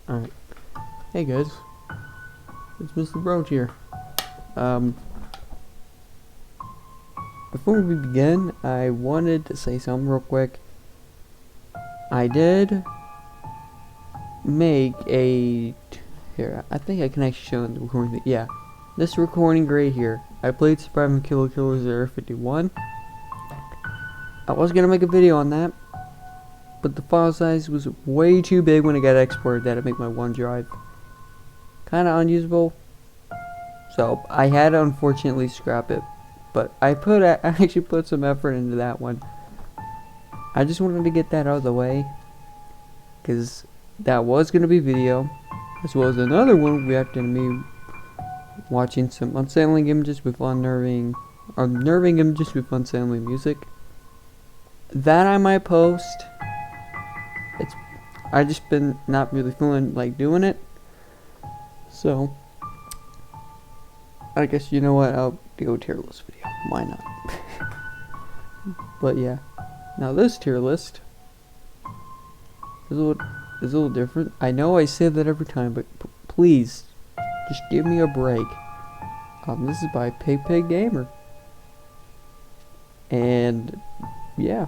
Alright. Hey guys. It's Mr. Broach here. Before we begin, I wanted to say something real quick. I did make a... Here, I think I can actually show the recording. Yeah. This recording right here. I played Surviving Killer 051. I was gonna make a video on that, but the file size was way too big when it got exported that it made my OneDrive kinda unusable. So I had to unfortunately scrap it. But I actually put some effort into that one. I just wanted to get that out of the way, because that was gonna be video, as well as another one reacting to me watching some unsettling images with unnerving images with unsettling music. That I might post. I just been not really feeling like doing it. So I guess you know what, I'll do a tier list video. Why not? But yeah. Now this tier list is a little different. I know I say that every time, but please just give me a break. This is by Pig Gamer. And yeah.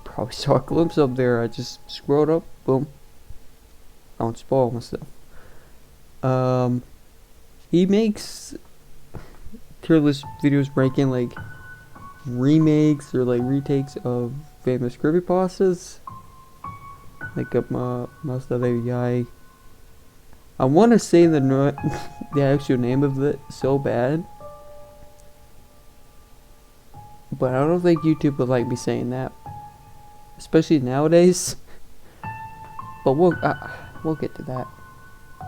Probably saw a glimpse up there. I just scrolled up, boom. I don't spoil myself. He makes tier list videos ranking like remakes or like retakes of famous creepypastas. Like most of ABI. I want to say the actual name of it so bad, but I don't think YouTube would like me saying that, especially nowadays. But we'll get to that.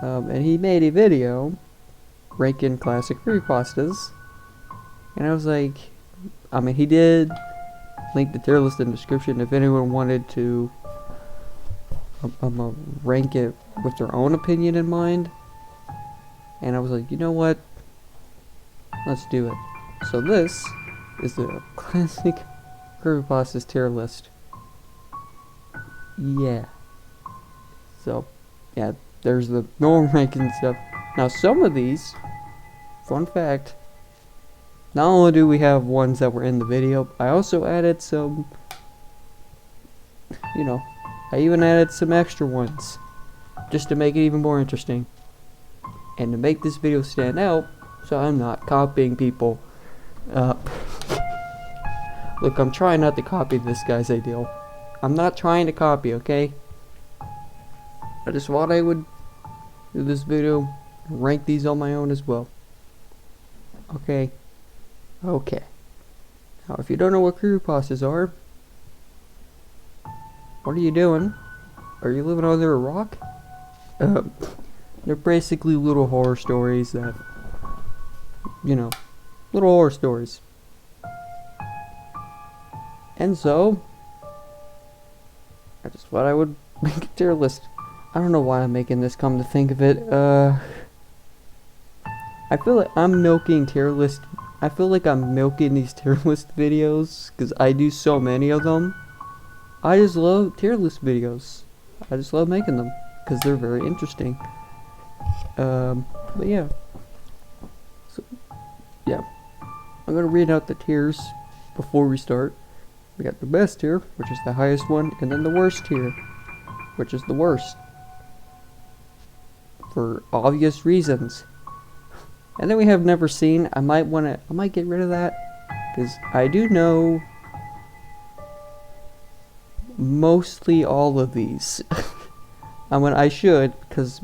And he made a video ranking classic creepypastas, and I was like, I mean, he did link the tier list in the description if anyone wanted to rank it with their own opinion in mind. And I was like, you know what, let's do it. So this is the classic creepypastas tier list. Yeah. So yeah, there's the normal ranking and stuff. Now some of these, fun fact, not only do we have ones that were in the video, I also added some, you know, I even added some extra ones, just to make it even more interesting. And to make this video stand out, so I'm not copying people. Look, I'm trying not to copy this guy's ideal. I'm not trying to copy, okay? I just thought I would do this video, rank these on my own as well. Okay. Okay. Now, if you don't know what creepypastas are, what are you doing? Are you living under a rock? They're basically little horror stories that, you know, little horror stories. And so, I just thought I would make a tier list. I don't know why I'm making this, come to think of it. I feel like I'm milking tier list. I feel like I'm milking these tier list videos because I do so many of them. I just love tier list videos. I just love making them because they're very interesting. But yeah. So, yeah. I'm gonna read out the tiers before we start. We got the best tier, which is the highest one, and then the worst tier, which is the worst. For obvious reasons. And then we have never seen. I might get rid of that, because I do know mostly all of these. I mean, I should, because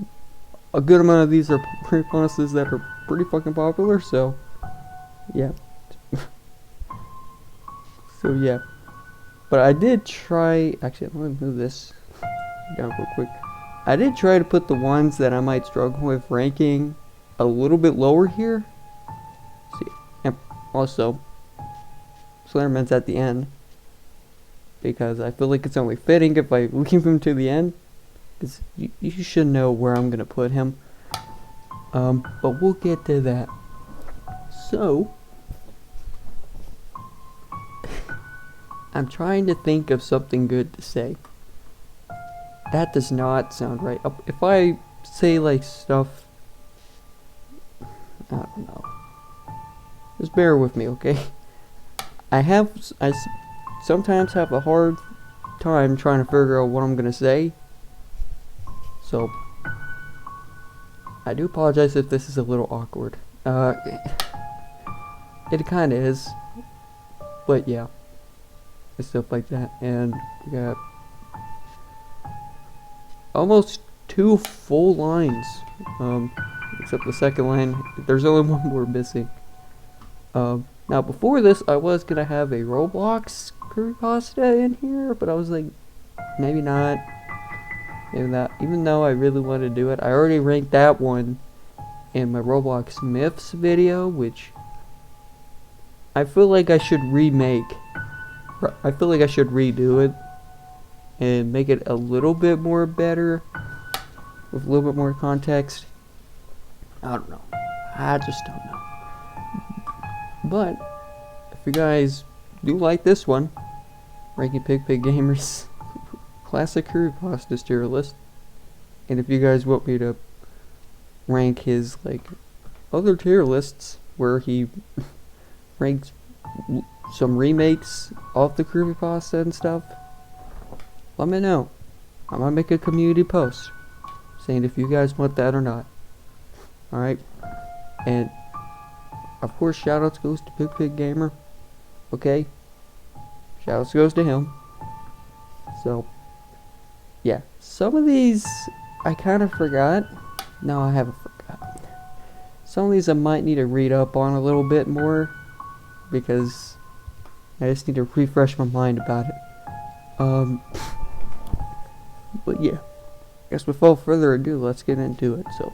a good amount of these are creepypastas that are pretty fucking popular, so yeah. So yeah. But I did try, actually let me move this down real quick. I did try to put the ones that I might struggle with ranking a little bit lower here. See, and also Slenderman's at the end, because I feel like it's only fitting if I leave him to the end, because you should know where I'm gonna put him. But we'll get to that. So I'm trying to think of something good to say. That does not sound right. If I say like stuff, I don't know. Just bear with me, okay? I sometimes have a hard time trying to figure out what I'm gonna say. So I do apologize if this is a little awkward. It kinda is. But yeah. And stuff like that. And we got almost 2 full lines. Except the second line. There's only one more missing. Now before this, I was gonna have a Roblox creepypasta in here, but I was like, maybe not. Maybe that. Even though I really want to do it, I already ranked that one in my Roblox Myths video, which I feel like I should remake. I feel like I should redo it and make it a little bit more better with a little bit more context. I don't know. I just don't know. But if you guys do like this one, ranking Pig Gamers classic creepypasta tier list, and if you guys want me to rank his like other tier lists where he ranks some remakes of the creepypasta and stuff, let me know. I might make a community post saying if you guys want that or not. Alright? And of course, shoutouts goes to Pig Gamer. Okay? Shoutouts goes to him. So, yeah. Some of these I kind of forgot. No, I haven't forgot. Some of these I might need to read up on a little bit more, because I just need to refresh my mind about it. But yeah. I guess without further ado, let's get into it. So,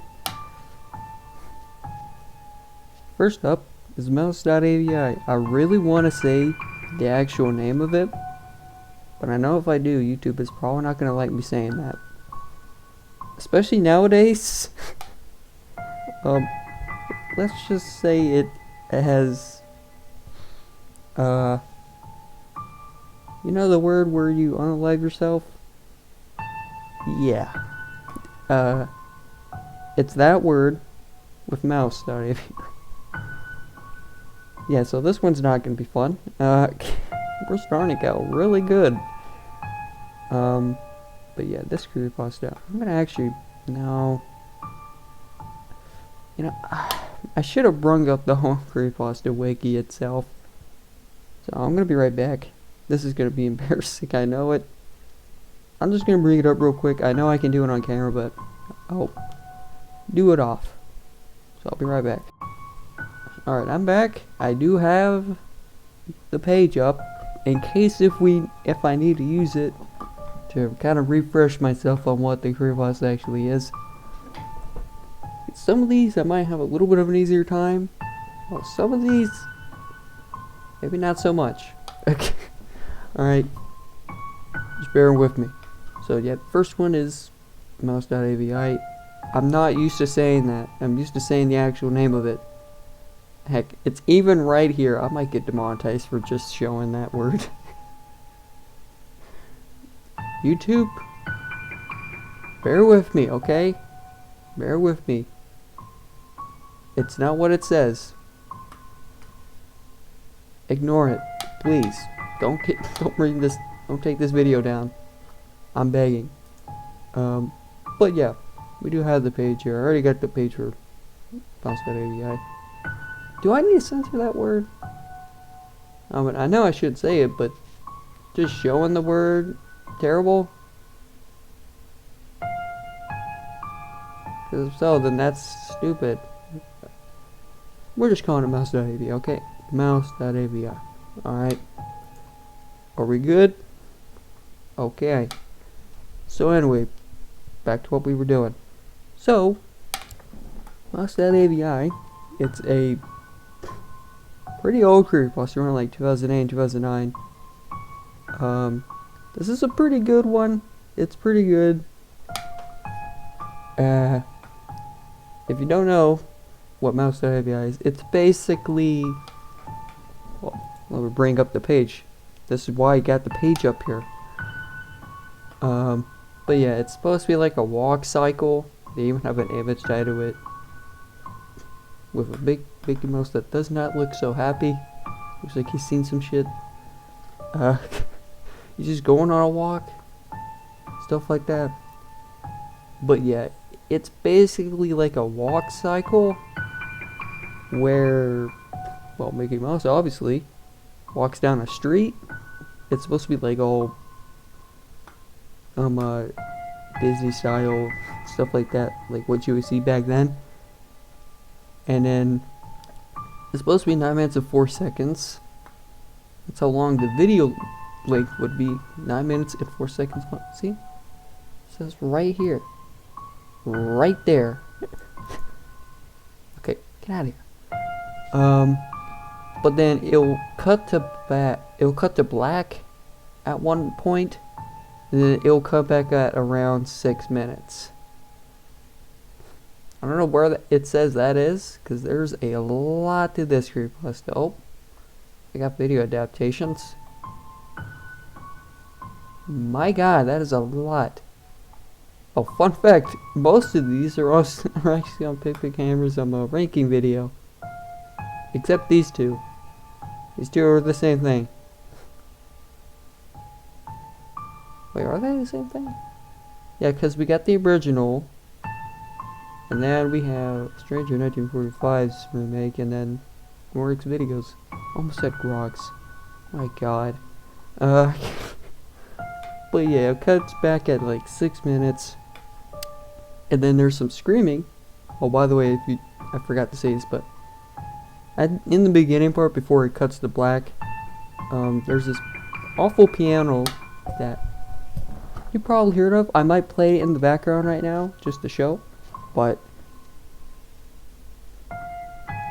first up is mouse.avi. I really want to say the actual name of it, but I know if I do, YouTube is probably not going to like me saying that. Especially nowadays. Let's just say it has, you know the word where you unalive yourself? Yeah. It's that word with mouse.avi. Yeah, so this one's not gonna be fun. We're starting out really good. But yeah, this creepypasta, I'm gonna actually, no. You know, I should have brung up the whole creepypasta wiki itself. So I'm gonna be right back. This is gonna be embarrassing, I know it. I'm just gonna bring it up real quick. I know I can do it on camera, but I'll do it off. So I'll be right back. Alright, I'm back. I do have the page up in case if I need to use it to kind of refresh myself on what the creepypasta actually is. Some of these I might have a little bit of an easier time. Well, some of these maybe not so much. Okay. Alright. Just bear with me. So yeah, first one is mouse.avi. I'm not used to saying that. I'm used to saying the actual name of it. Heck, it's even right here. I might get demonetized for just showing that word. YouTube, bear with me, okay? Bear with me. It's not what it says. Ignore it, please. Don't bring this. Don't take this video down. I'm begging. But yeah, we do have the page here. I already got the page for mouse.avi. Do I need to censor that word? I mean, I know I should say it, but just showing the word terrible? Because if so, then that's stupid. We're just calling it mouse.avi, okay? Mouse.avi. Alright. Are we good? Okay. So anyway, back to what we were doing. So, mouse.avi, it's a pretty old creepypasta, around like 2008 and 2009. This is a pretty good one. It's pretty good. If you don't know what mouse.avi is, it's basically, well, let me bring up the page. This is why I got the page up here. But yeah, it's supposed to be like a walk cycle. They even have an image tied to it with a big Mickey Mouse that does not look so happy. Looks like he's seen some shit. He's just going on a walk, stuff like that. But yeah, it's basically like a walk cycle where, well, Mickey Mouse obviously walks down a street. It's supposed to be like all Disney style stuff like that, like what you would see back then. And then it's supposed to be 9 minutes and 4 seconds. That's how long the video length would be. 9 minutes and 4 seconds. See? It says right here. Right there. Okay, get out of here. But then it'll cut to black at one point, and then it'll cut back at around 6 minutes. I don't know where it says that is, because there's a lot to this creepypasta. Oh, I got video adaptations. My god, that is a lot. Oh, fun fact, most of these are actually on Picnic Cameras ranking video. Except these two. These two are the same thing. Wait, are they the same thing? Yeah, because we got the original. And then we have Stranger 1945's remake, and then Works Videos. Almost said Grogs. My god. But yeah, it cuts back at like 6 minutes. And then there's some screaming. Oh, by the way, I forgot to say this, but in the beginning part, before it cuts to black, there's this awful piano that you probably heard of. I might play it in the background right now, just to show. But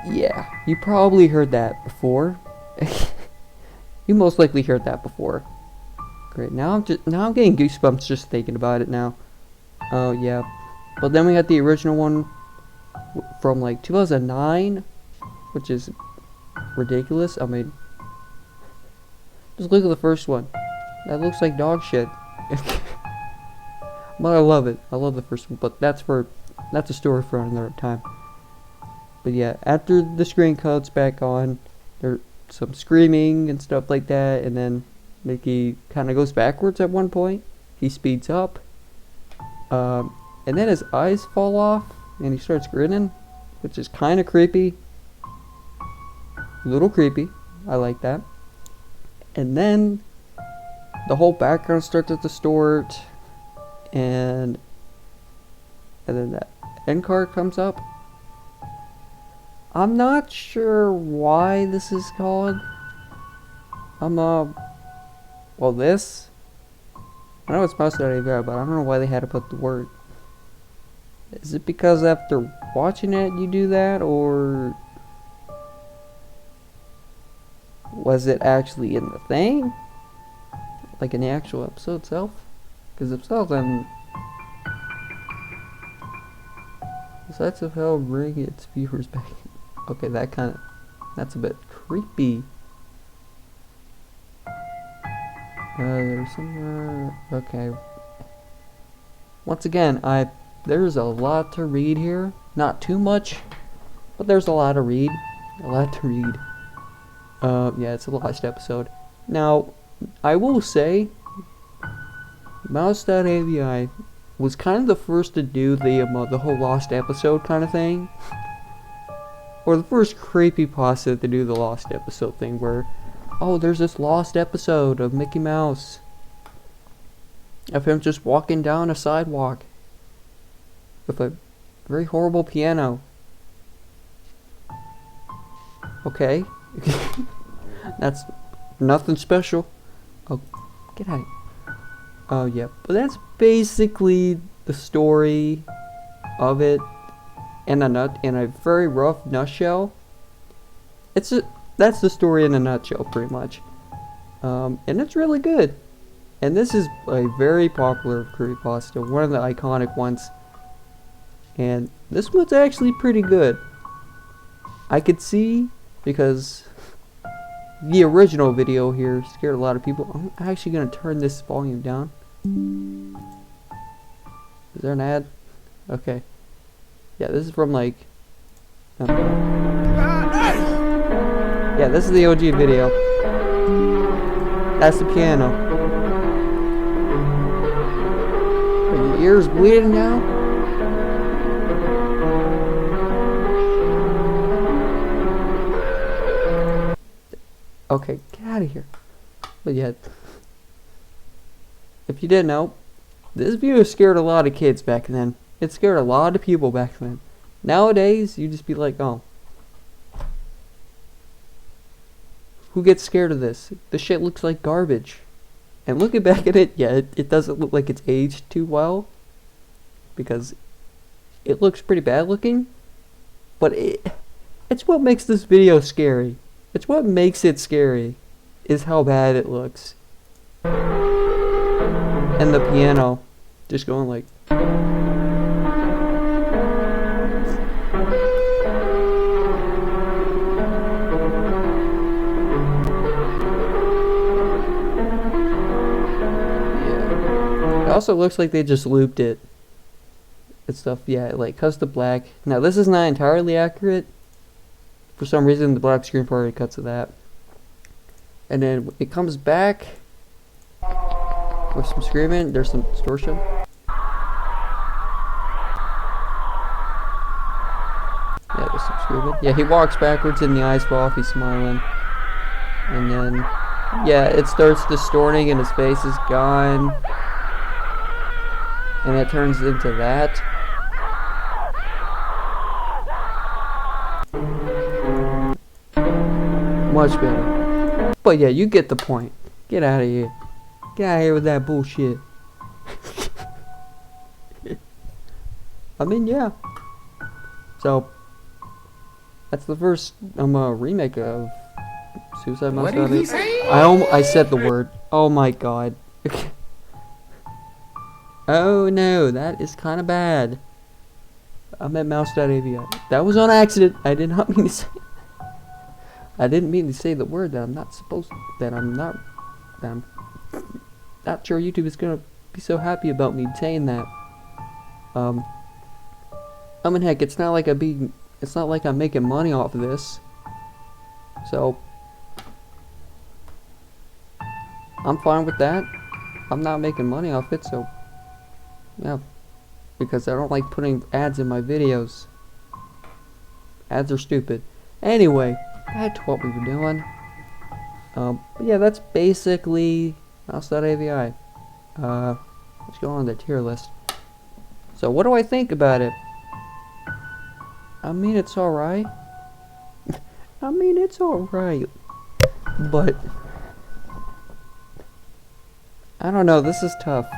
yeah, you probably heard that before. You most likely heard that before. Great. Now I'm getting goosebumps just thinking about it now. Oh yeah. But then we had the original one from like 2009, which is ridiculous. I mean, just look at the first one. That looks like dog shit. But I love it. I love the first one. But that's a story for another time. But yeah, after the screen cuts back on, there's some screaming and stuff like that, and then Mickey kind of goes backwards at one point. He speeds up, and then his eyes fall off, and he starts grinning, which is kind of creepy. A little creepy. I like that. And then the whole background starts to distort, and then that end card comes up. I'm not sure why this is called. Well, this. I know it's Mouse Daddy Bear, but I don't know why they had to put the word. Is it because after watching it you do that, or was it actually in the thing? Like in the actual episode itself? Because if so, then the sights of hell bring its viewers back. Okay, that's a bit creepy. There's somewhere. Okay. Once again, there's a lot to read here. Not too much, but there's a lot to read. Yeah, it's a lost episode. Now, I will say, Mouse.avi was kind of the first to do the whole lost episode kind of thing. Or the first creepypasta to do the lost episode thing, where, oh, there's this lost episode of Mickey Mouse of him just walking down a sidewalk with a very horrible piano. Okay. That's nothing special. Oh, get out. Oh yeah, but that's basically the story of it in a very rough nutshell. That's the story in a nutshell, pretty much. And it's really good. And this is a very popular creepypasta, one of the iconic ones. And this one's actually pretty good. I could see, because the original video here scared a lot of people. I'm actually going to turn this volume down. Is there an ad? Okay. Yeah, this is from like... yeah, this is the OG video. That's the piano. Are your ears bleeding now? Okay, get out of here. But yeah, if you didn't know, this video scared a lot of kids back then. It scared a lot of people back then. Nowadays, you just be like, oh. Who gets scared of this? The shit looks like garbage. And looking back at it, yeah, it doesn't look like it's aged too well. Because it looks pretty bad looking. But it's what makes this video scary. It's what makes it scary. Is how bad it looks. And the piano. Just going like... It also looks like they just looped it. It's stuff, yeah, like cuts to black. Now this is not entirely accurate. For some reason the black screen part cuts to that. And then it comes back with some screaming, there's some distortion. Yeah, there's some screaming. Yeah, he walks backwards and the eyes fall off, he's smiling. And then, yeah, it starts distorting and his face is gone. And it turns into that. Much better. But yeah, you get the point. Get out of here. Get out of here with that bullshit. I mean, yeah. So, that's the first remake of Suicide Mouse. What did he say? I said the word. Oh my god. Oh no, that is kind of bad. I meant mouse.avi. That was on accident. I did not mean to say. I didn't mean to say the word that I'm not supposed. That I'm not sure YouTube is gonna be so happy about me saying that. I mean, heck, it's not like I'm making money off of this. So I'm fine with that. I'm not making money off it, so. Yeah, because I don't like putting ads in my videos. Ads are stupid. Anyway, back to what we were doing. But yeah, that's basically mouse.avi. Let's go on the tier list. So what do I think about it? I mean, it's alright. I mean, it's alright. But I don't know, this is tough.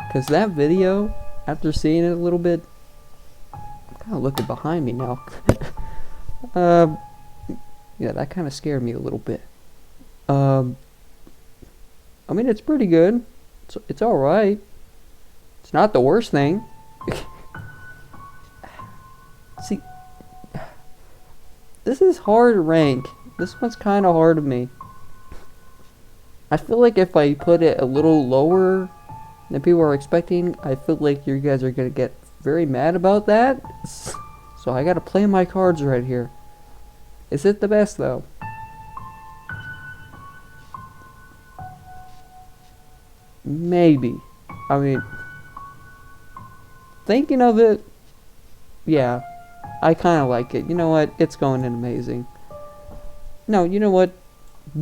Because that video, after seeing it a little bit, I'm kind of looking behind me now. Yeah, that kind of scared me a little bit. I mean, it's pretty good. It's alright. It's not the worst thing. See, this is hard to rank. This one's kind of hard to me. I feel like if I put it a little lower than people are expecting, I feel like you guys are gonna get very mad about that. So I gotta play my cards right here. Is it the best though? Maybe. I mean, thinking of it, yeah, I kind of like it. You know what? It's going in amazing. No, you know what?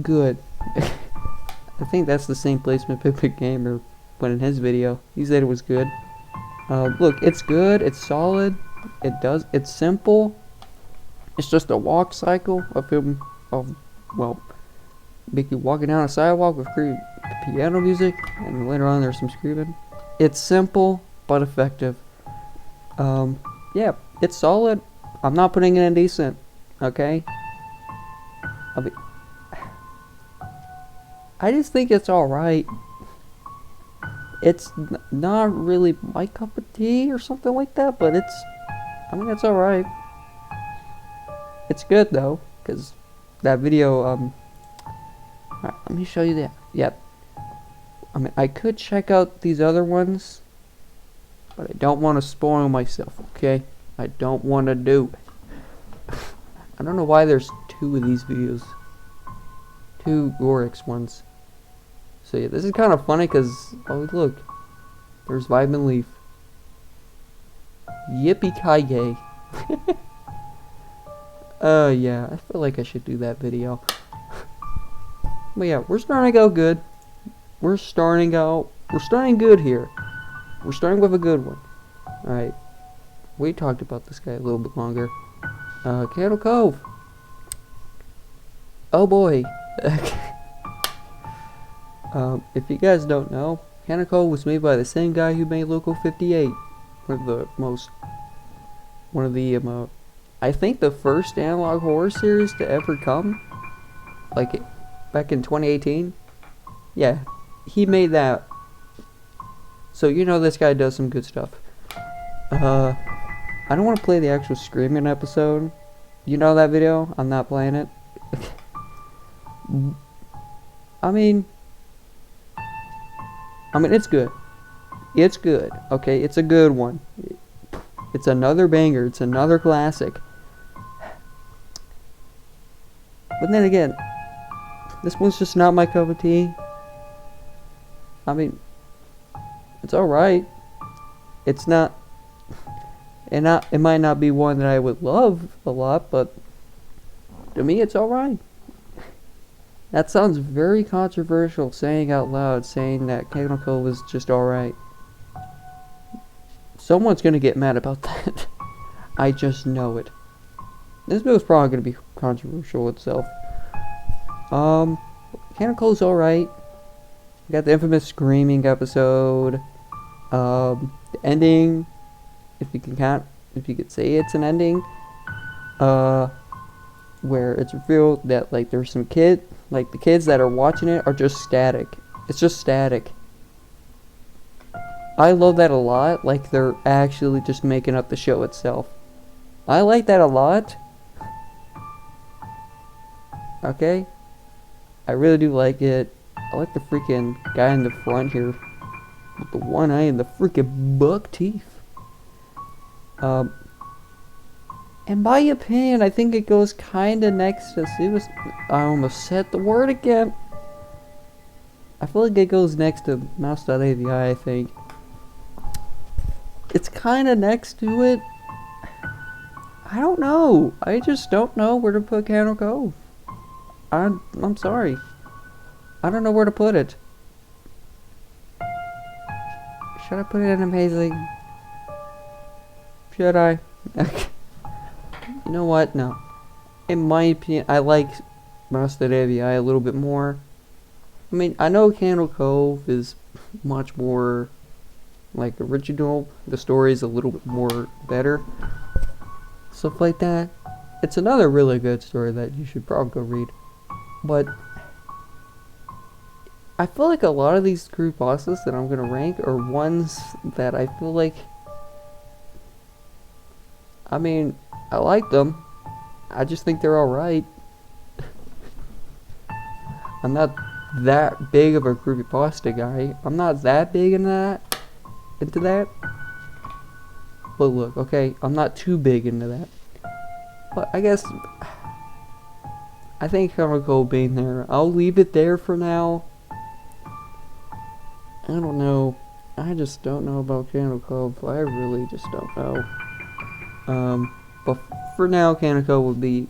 Good. I think that's the same placement Pippin Gamer put in his video. He said it was good. Look, it's good. It's solid. It's simple. It's just a walk cycle of him, well, Mickey walking down a sidewalk with piano music, and later on there's some screaming. It's simple but effective. Yeah, it's solid. I'm not putting it in decent. Okay. I just think it's alright. It's not really my cup of tea or something like that, but I mean, it's alright. It's good though, because that video, alright, let me show you that. Yep. I mean, I could check out these other ones, but I don't want to spoil myself, okay? I don't want to do it. I don't know why there's 2 of these videos. 2 Gorix ones. So yeah, this is kind of funny because, oh look, there's Vitamin Leaf. Yippee-ki-yay. Yeah, I feel like I should do that video. But yeah, we're starting out good. We're starting good here. We're starting with a good one. Alright. We talked about this guy a little bit longer. Candle Cove. Oh boy. If you guys don't know, Candle Cove was made by the same guy who made Local 58. One of the, I think the first analog horror series to ever come. Like, back in 2018. Yeah, he made that. So you know this guy does some good stuff. I don't want to play the actual Screaming episode. You know that video? I'm not playing it. I mean, it's good. It's good. Okay, it's a good one. It's another banger. It's another classic. But then again, this one's just not my cup of tea. I mean, it's alright. It's not, it might not be one that I would love a lot, but to me it's alright. That sounds very controversial, saying out loud, saying that Candle Cove was just alright. Someone's gonna get mad about that. I just know it. This video's probably gonna be controversial itself. Candle Cove's alright. We got the infamous Screaming episode. The ending, if you could say it's an ending, where it's revealed that like there's some kid, like the kids that are watching it are just static. It's just static. I love that a lot. Like they're actually just making up the show itself. I like that a lot. Okay, I really do like it. I like the freaking guy in the front here with the one eye and the freaking buck teeth. In my opinion, I think it goes kinda next to I almost said the word again. I feel like it goes next to Mouse.avi, I think. It's kinda next to it. I don't know. I just don't know where to put Candle Cove. I'm sorry. I don't know where to put it. Should I put it in Amazing? Should I? You know what? No. In my opinion, I like Mouse.avi a little bit more. I mean, I know Candle Cove is much more like original. The story is a little bit more better. Stuff like that. It's another really good story that you should probably go read. But I feel like a lot of these creepypastas that I'm gonna rank are ones that I feel like, I mean, I like them. I just think they're alright. I'm not that big of a creepypasta guy. I'm not that big into that. But look, okay, I'm not too big into that. But I guess I think Candle Cove being there, I'll leave it there for now. I don't know. I just don't know about Candle Cove. I really just don't know. But for now, Candle Cove will be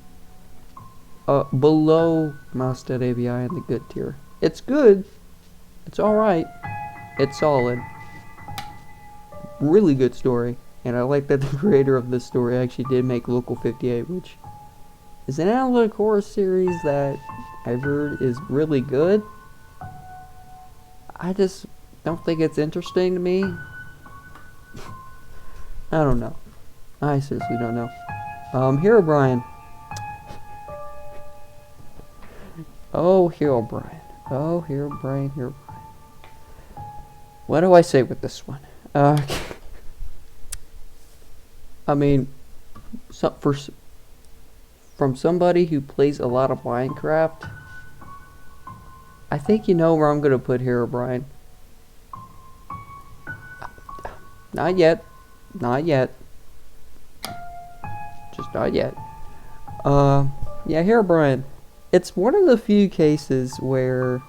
below Mouse.avi in the good tier. It's good. It's alright. It's solid. Really good story. And I like that the creator of this story actually did make Local 58, which is an analog horror series that I've heard is really good. I just don't think it's interesting to me. I don't know. I seriously don't know. Herobrine. Oh, Herobrine. Oh, Herobrine. What do I say with this one? I mean, from somebody who plays a lot of Minecraft, I think you know where I'm gonna put Herobrine. Not yet. Not yet. Just not yet. Yeah, Herobrine. It's one of the few cases where,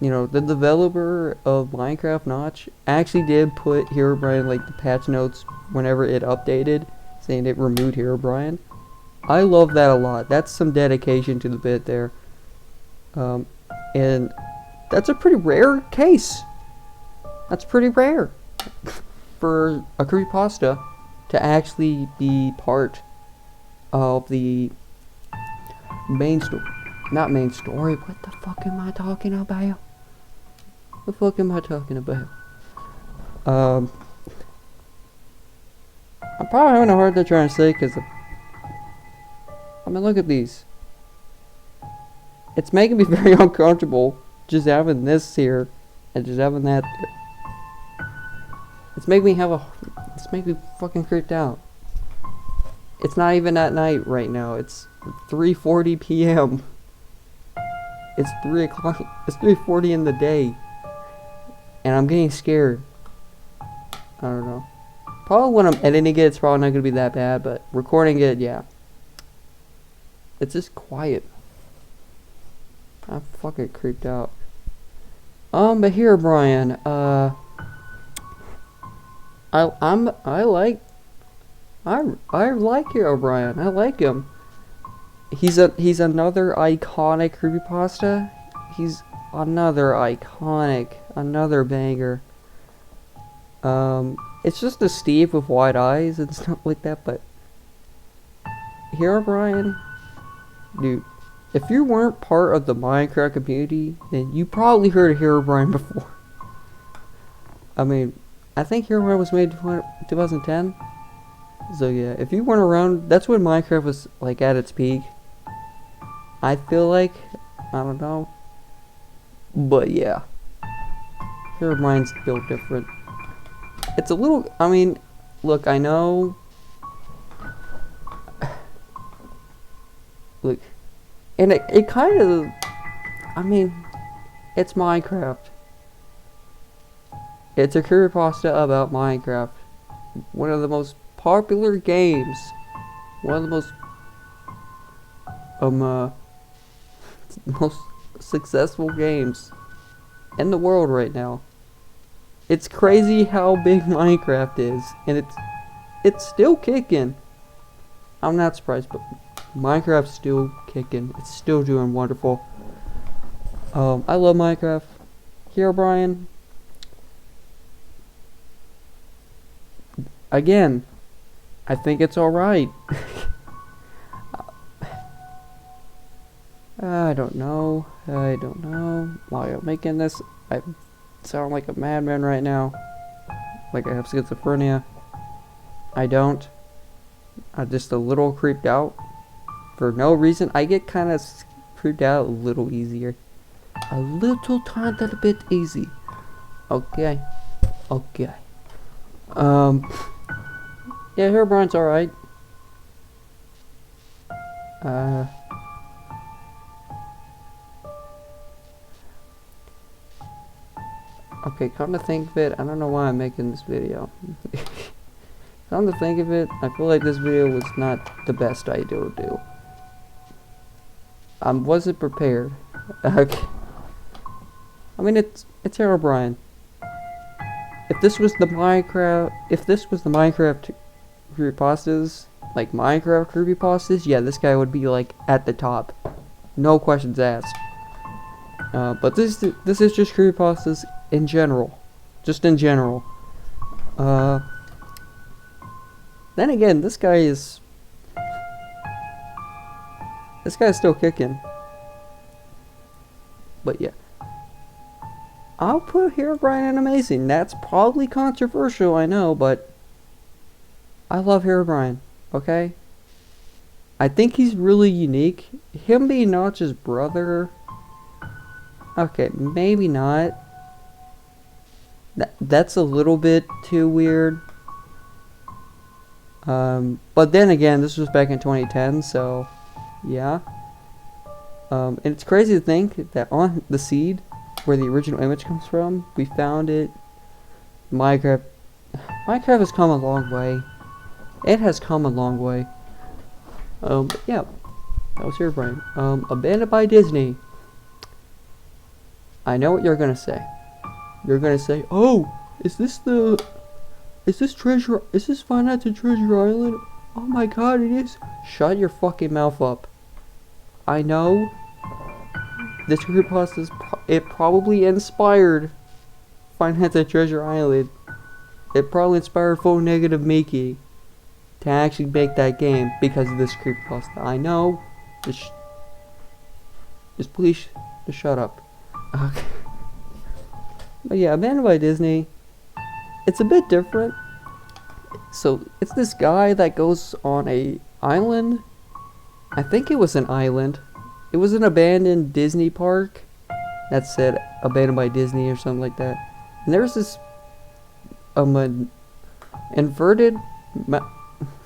you know, the developer of Minecraft Notch actually did put Herobrine, like, the patch notes whenever it updated, saying it removed Herobrine. I love that a lot. That's some dedication to the bit there. And that's a pretty rare case. That's pretty rare for a creepypasta to actually be part of the main story. Not main story. What the fuck am I talking about? The fuck am I talking about? I'm probably having a hard time trying to say because I mean, look at these. It's making me very uncomfortable just having this here and just having that there. It's making me fucking creeped out. It's not even at night right now. It's 3:40 p.m. It's 3 o'clock. It's 3:40 in the day. And I'm getting scared. I don't know. Probably when I'm editing it, it's probably not going to be that bad, but recording it, yeah. It's just quiet. I'm fucking creeped out. But here, Brian, I like Herobrine. I like him. He's another iconic creepypasta. He's another iconic, another banger. It's just a Steve with white eyes and stuff like that, but Herobrine, dude, if you weren't part of the Minecraft community, then you probably heard of Herobrine before. I mean, I think Herobrine was made in 2010. So yeah, if you weren't around, that's when Minecraft was like at its peak. I feel like, I don't know, but yeah, Herobrine's built different. It's a little, I mean, look, I know, look, and it kind of, I mean, it's Minecraft. It's a creepypasta about Minecraft. One of the most popular games. One of the most successful games in the world right now. It's crazy how big Minecraft is, and it's still kicking. I'm not surprised, but Minecraft's still kicking. It's still doing wonderful. I love Minecraft. Herobrine, again, I think it's alright. I don't know why I'm making this. I sound like a madman right now. Like I have schizophrenia. I don't. I'm just a little creeped out. For no reason. I get kind of creeped out a little easier. A little tiny little bit easy. Okay. Okay. Yeah, Herobrine's alright. Okay, come to think of it, I don't know why I'm making this video. Come to think of it, I feel like this video was not the best idea to do. I wasn't prepared. Okay. I mean, it's Herobrine. If this was the Minecraft creepypastas, like Minecraft creepypastas, yeah, this guy would be like at the top. No questions asked. But this is just creepypastas in general. Just in general. Then again, this guy is still kicking. But yeah. I'll put Herobrine in amazing. That's probably controversial, I know, but I love Herobrine, okay? I think he's really unique. Him being Notch's brother, okay, maybe not. That's a little bit too weird. But then again, this was back in 2010, so yeah. And it's crazy to think that on the seed, where the original image comes from, we found it. Minecraft Minecraft has come a long way. It has come a long way. But yeah, that was your brain. Abandoned by Disney. I know what you're gonna say. You're gonna say, "Oh, is this Five Nights at Treasure Island? Oh my God, it is." Shut your fucking mouth up. I know this creepypasta it probably inspired Five Nights at Treasure Island. It probably inspired Full Negative Mickey to actually make that game because of this creepypasta. I know. Just please, just shut up. Okay. But yeah, Abandoned by Disney. It's a bit different. So it's this guy that goes on a island. I think it was an island. It was an abandoned Disney park that said Abandoned by Disney or something like that. And there's this inverted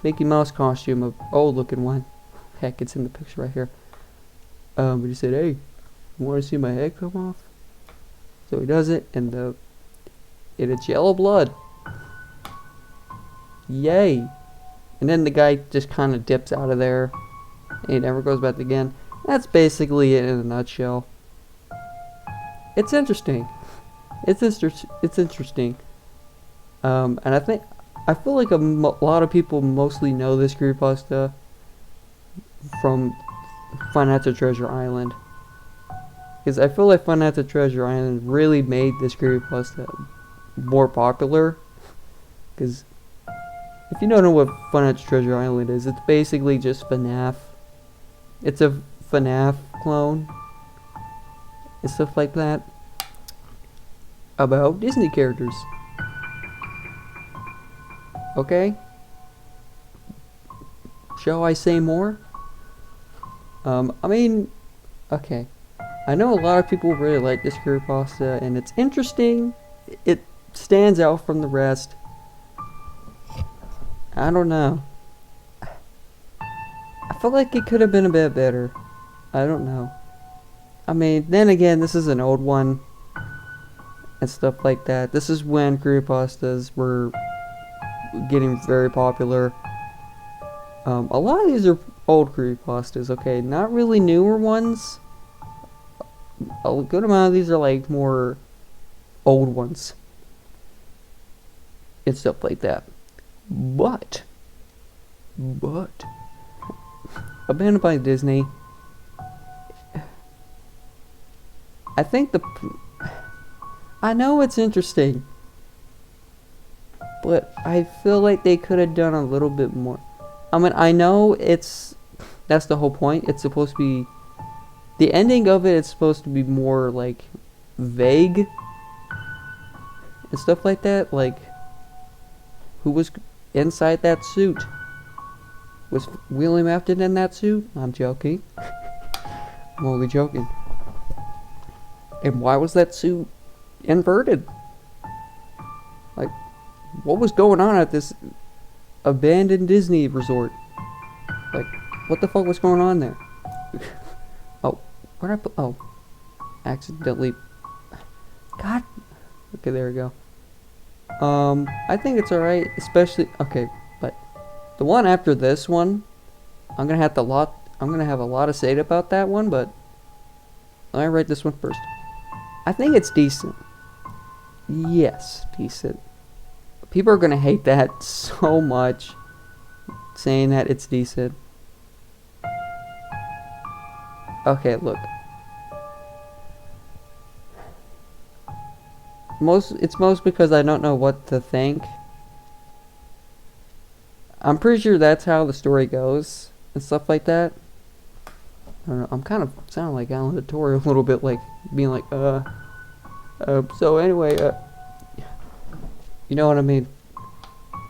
Mickey Mouse costume, of old looking one. Heck, it's in the picture right here. But he said, "Hey, you want to see my head come off?" So he does it, and it's yellow blood. Yay! And then the guy just kind of dips out of there, and he never goes back again. That's basically it in a nutshell. It's interesting. It's interesting. And I feel like a lot of people mostly know this creepypasta from Five Nights at Treasure Island. Because I feel like Five Nights at Treasure Island really made this creepypasta more popular. Because if you don't know what Five Nights at Treasure Island is, it's basically just FNAF. It's a FNAF clone and stuff like that about Disney characters. Okay? Shall I say more? I mean, okay. I know a lot of people really like this creepypasta, and it's interesting. It stands out from the rest. I don't know. I feel like it could have been a bit better. I don't know. I mean, then again, this is an old one and stuff like that. This is when creepypastas were getting very popular. A lot of these are old creepypastas, okay? Not really newer ones. A good amount of these are like more old ones and stuff like that. But Abandoned by Disney, I think I know it's interesting, but I feel like they could have done a little bit more. I mean, I know that's the whole point. It's supposed to be, the ending of it is supposed to be more like vague and stuff like that. Like, who was inside that suit? Was William Afton in that suit? I'm joking. I'm only joking. And why was that suit inverted? Like, what was going on at this abandoned Disney resort? Like, what the fuck was going on there? Oh, where did I put? Oh, accidentally. God. Okay, there we go. I think it's alright, especially, okay, but the one after this one, I'm gonna have a lot to say about that one, but let me write this one first. I think it's decent. Yes, decent. People are gonna hate that so much, saying that it's decent. Okay, look. It's most because I don't know what to think. I'm pretty sure that's how the story goes and stuff like that. I don't know, I'm kind of sounding like Alan Vittori a little bit, like being like, so anyway, you know what I mean?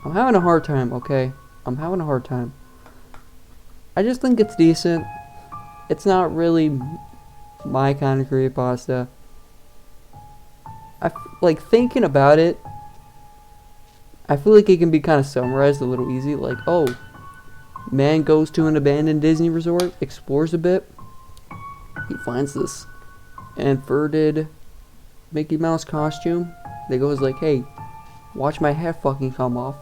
I'm having a hard time, okay? I'm having a hard time. I just think it's decent. It's not really my kind of creepypasta. Like, thinking about it, I feel like it can be kind of summarized a little easy. Like, oh, man goes to an abandoned Disney resort, explores a bit. He finds this inverted Mickey Mouse costume. They goes like, hey, Watch my head fucking come off.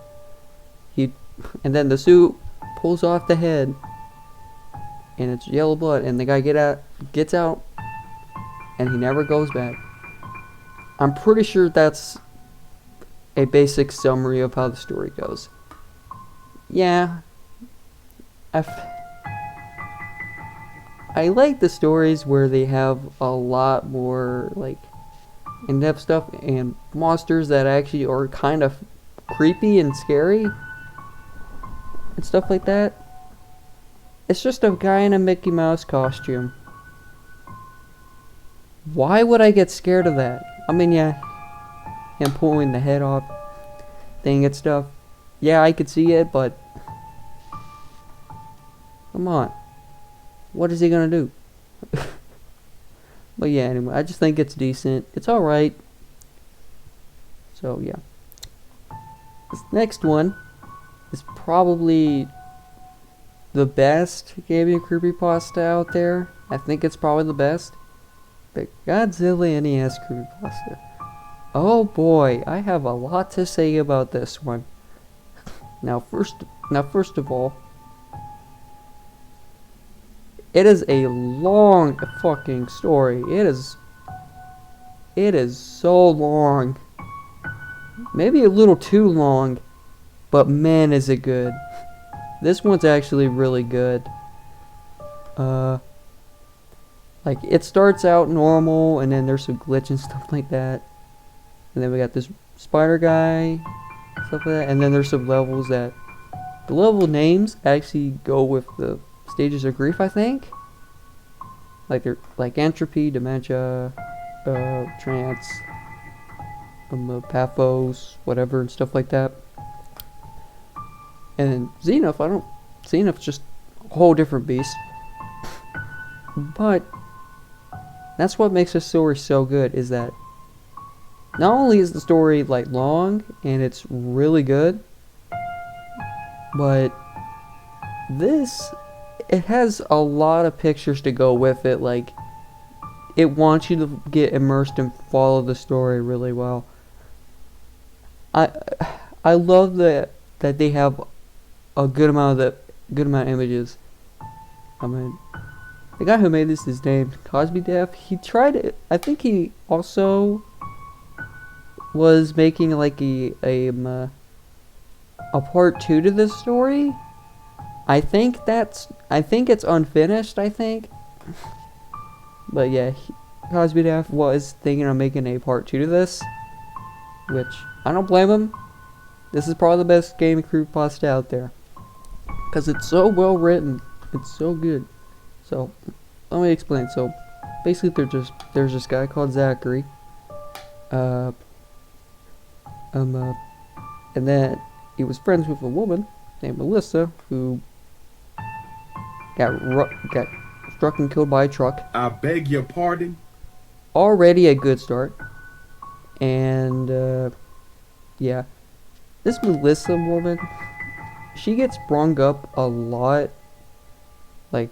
And then the suit pulls off the head, and it's yellow blood, and the guy gets out, and he never goes back. I'm pretty sure that's a basic summary of how the story goes. Yeah, I like the stories where they have a lot more like in-depth stuff and monsters that actually are kind of creepy and scary and stuff like that. It's just a guy in a Mickey Mouse costume. Why would I get scared of that? I mean, yeah, him pulling the head off thing and stuff. Yeah, I could see it, but come on. What is he gonna do? But yeah, anyway, I just think it's decent. It's alright. So, yeah. This next one is probably the best gaming creepypasta out there. I think it's probably the best. The Godzilla NES creepypasta. Oh boy, I have a lot to say about this one. Now first of all, it is a long fucking story. It is so long. Maybe a little too long, but man is it good. This one's actually really good. Like it starts out normal and then there's some glitch and stuff like that. And then we got this spider guy, stuff like that, and then there's some levels that the level names actually go with the stages of grief, I think. Like they're like entropy, dementia, trance, pathos, whatever, and stuff like that. And Xenoph's just a whole different beast. But that's what makes this story so good, is that not only is the story like long and it's really good, but it has a lot of pictures to go with it. Like it wants you to get immersed and follow the story really well. I love that they have a good amount of images. I mean, the guy who made this is named Cosby Def. He tried it. I think he also was making like a part 2 to this story. I think it's unfinished, I think. But yeah, Cosby Def was thinking of making a part 2 to this, which I don't blame him. This is probably the best gaming creepypasta out there, because it's so well written. It's so good. So let me explain. So basically there's this guy called Zachary. And then he was friends with a woman named Melissa who got struck and killed by a truck. I beg your pardon? Already a good start. And yeah, this Melissa woman, she gets brung up a lot, like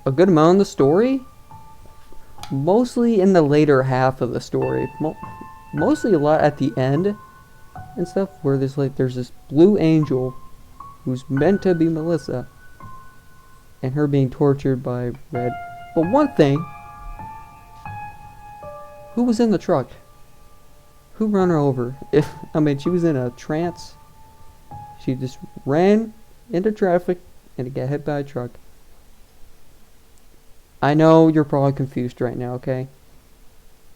a good amount of the story, mostly in the later half of the story, mostly a lot at the end and stuff, where there's this blue angel who's meant to be Melissa and her being tortured by Red. But one thing, who was in the truck? Who ran her over? I mean, she was in a trance. She just ran into traffic and got hit by a truck. I know you're probably confused right now, okay?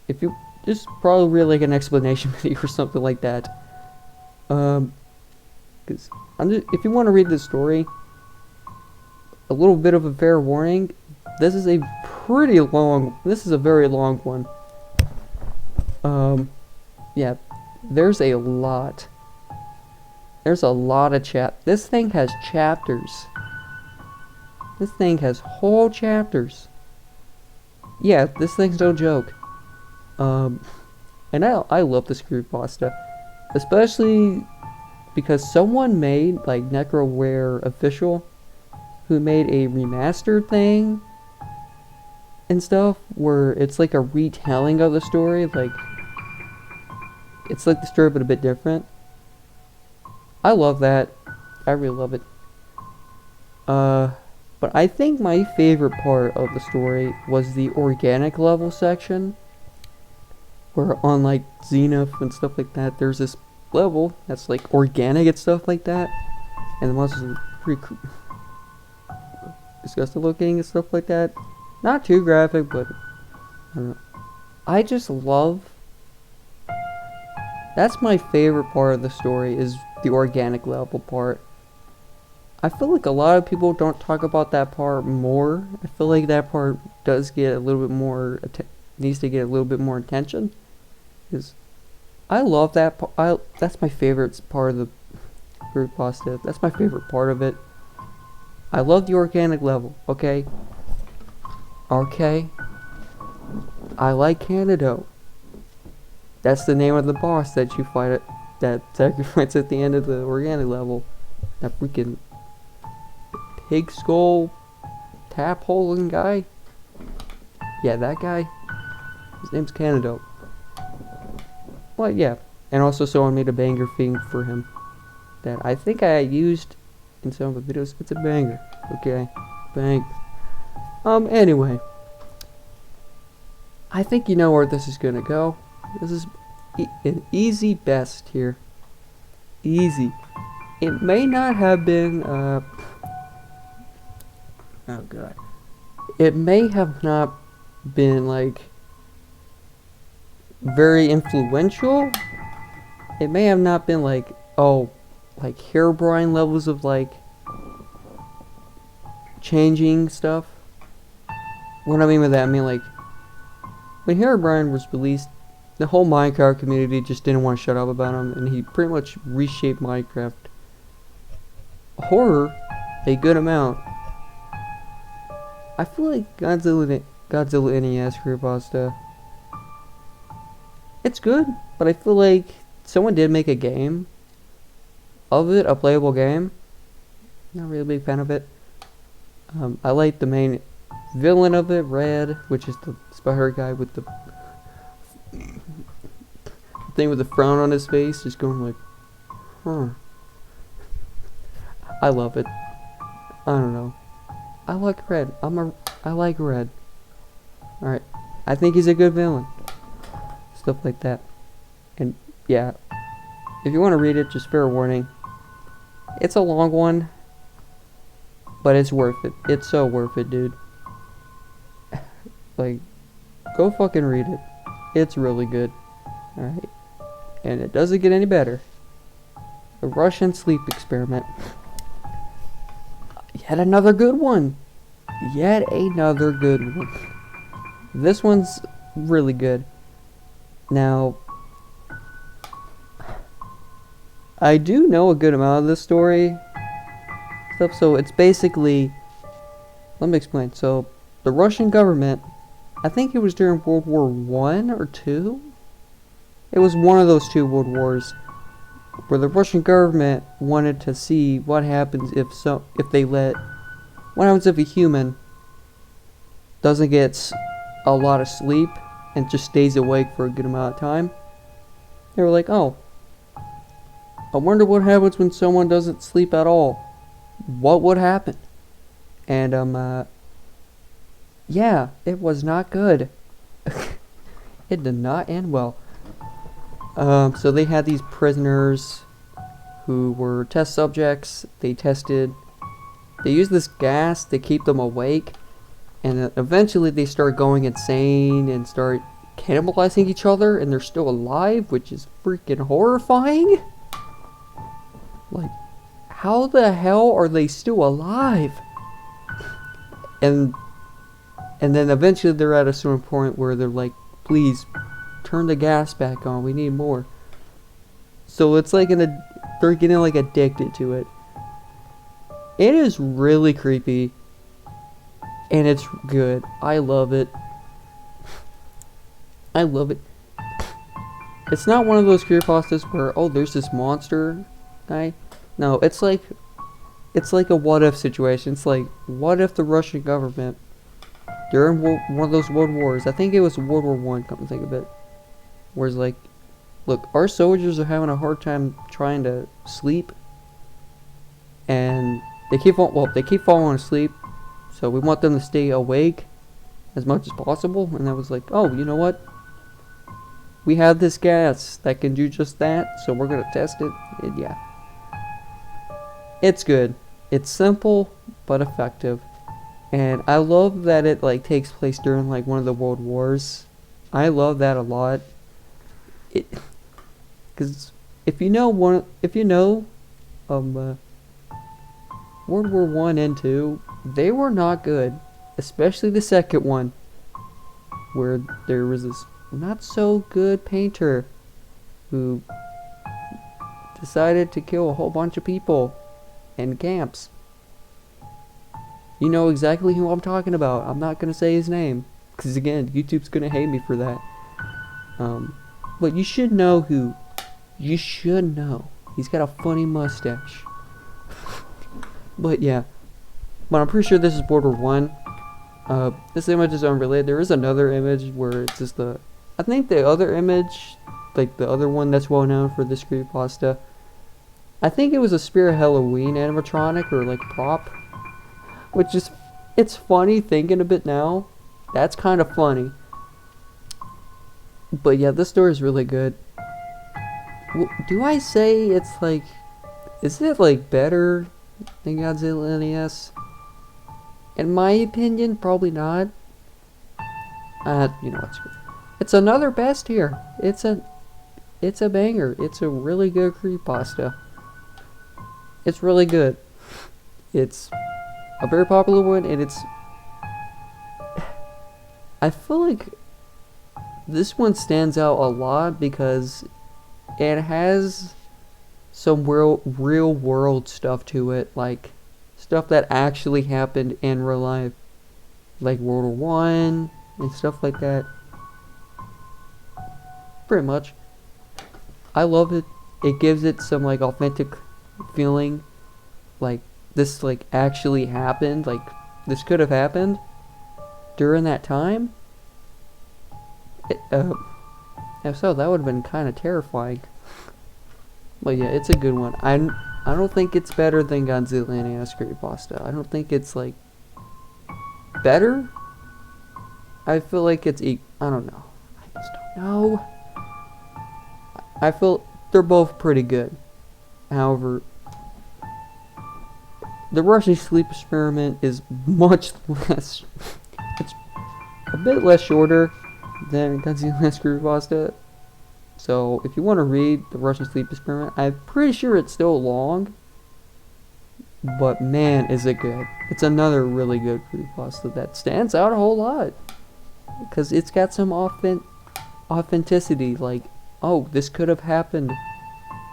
If you just probably really like an explanation video or something like that. Because if you want to read this story, a little bit of a fair warning. This is a very long one. Yeah, there's a lot of this thing has chapters. This thing has whole chapters. Yeah, this thing's no joke. And I love this creepypasta, especially because someone made, like, Necroware Official, who made a remastered thing and stuff, where it's like a retelling of the story. Like, it's like the story but a bit different. I love that. I really love it. But I think my favorite part of the story was the organic level section, where on like Zenith and stuff like that, there's this level that's like organic and stuff like that, and the monsters are pretty disgusting looking and stuff like that. Not too graphic, but I don't know. I just love. That's my favorite part of the story, is the organic level part. I feel like a lot of people don't talk about that part more. I feel like that part does get a little bit more, needs to get a little bit more attention. Because I love that part. That's my favorite part of the creepypasta. That's my favorite part of it. I love the organic level, okay? Okay? I like Candido. That's the name of the boss that you fight at, that sacrifice at the end of the organic level. That freaking pig skull tap holding guy. Yeah, that guy. His name's Candido. Well, yeah. And also someone made a banger theme for him that I think I used in some of the videos. It's a banger. Okay. Bang. Anyway. I think you know where this is gonna go. This is an easy best here. Easy. It may not have been, oh god. It may have not been, like, very influential. It may have not been, like, oh, like, Herobrine levels of, like, changing stuff. What I mean by that, I mean, like, when Herobrine was released, the whole Minecraft community just didn't want to shut up about him, and he pretty much reshaped Minecraft. Horror, a good amount. I feel like Godzilla NES creepypasta. It's good, but I feel like someone did make a game of it, a playable game. Not really a big fan of it. I like the main villain of it, Red, which is the spider guy with the thing with the frown on his face, just going like, huh. I love it. I don't know. I like Red. I like Red. Alright. I think he's a good villain. Stuff like that. And yeah. If you want to read it, just fair warning. It's a long one. But it's worth it. It's so worth it, dude. Like, go fucking read it. It's really good. Alright. And it doesn't get any better. The Russian sleep experiment. Yet another good one. Yet another good one. This one's really good. Now, I do know a good amount of this story stuff, so it's basically, let me explain. So, the Russian government, I think it was during World War I or II? It was one of those two world wars, where the Russian government wanted to see what happens if what happens if a human doesn't get a lot of sleep and just stays awake for a good amount of time. They were like, oh, I wonder what happens when someone doesn't sleep at all. What would happen? And yeah, it was not good. It did not end well. So they had these prisoners who were test subjects. They used this gas to keep them awake, and eventually they start going insane and start cannibalizing each other, and they're still alive, which is freaking horrifying. Like, how the hell are they still alive? And then eventually they're at a certain point where they're like, please, turn the gas back on, we need more. So it's like they're getting like addicted to it. It is really creepy, and it's good. I love it. I love it. It's not one of those creepypastas where, oh, there's this monster guy. No, it's like a what if situation. It's like, what if the Russian government during one of those world wars, I think it was World War I, come to think of it, where it's like, look, our soldiers are having a hard time trying to sleep they keep falling asleep, so we want them to stay awake as much as possible. And I was like, oh, you know what? We have this gas that can do just that, so we're gonna test it. And yeah, it's good. It's simple but effective, and I love that it like takes place during like one of the world wars. I love that a lot. Because if you know World War One and Two, they were not good, especially the second one, where there was this not so good painter who decided to kill a whole bunch of people in camps. You know exactly who I'm talking about. I'm not gonna say his name, because again, YouTube's gonna hate me for that. But you should know who. You should know. He's got a funny mustache. But yeah. But I'm pretty sure this is World War One. This image is unrelated. There is another image where it's just I think the other image, like the other one that's well known for this creepypasta, I think it was a Spirit Halloween animatronic or like prop. Which is, it's funny thinking of it now. That's kind of funny. But yeah, this story is really good. Do I say it's like, is it like better than Godzilla NES? In my opinion, probably not. You know what's good. It's another best here. It's a banger. It's a really good creepypasta. It's really good. It's a very popular one, and I feel like this one stands out a lot because it has some real world stuff to it, like stuff that actually happened in real life, like World War One and stuff like that. Pretty much. I love it. It gives it some like authentic feeling, like this like actually happened, like this could have happened during that time. If so, that would have been kind of terrifying. But yeah, it's a good one. I don't think it's better than Godzilla NES creepypasta. I don't think it's like better. I feel like it's I don't know. I just don't know. I feel they're both pretty good. However, the Russian sleep experiment is much less. It's a bit less shorter than Godzilla NES creepypasta. So if you want to read the Russian sleep experiment, I'm pretty sure it's still long. But man, is it good. It's another really good creepypasta that stands out a whole lot. Because it's got some authenticity, like, oh, this could have happened.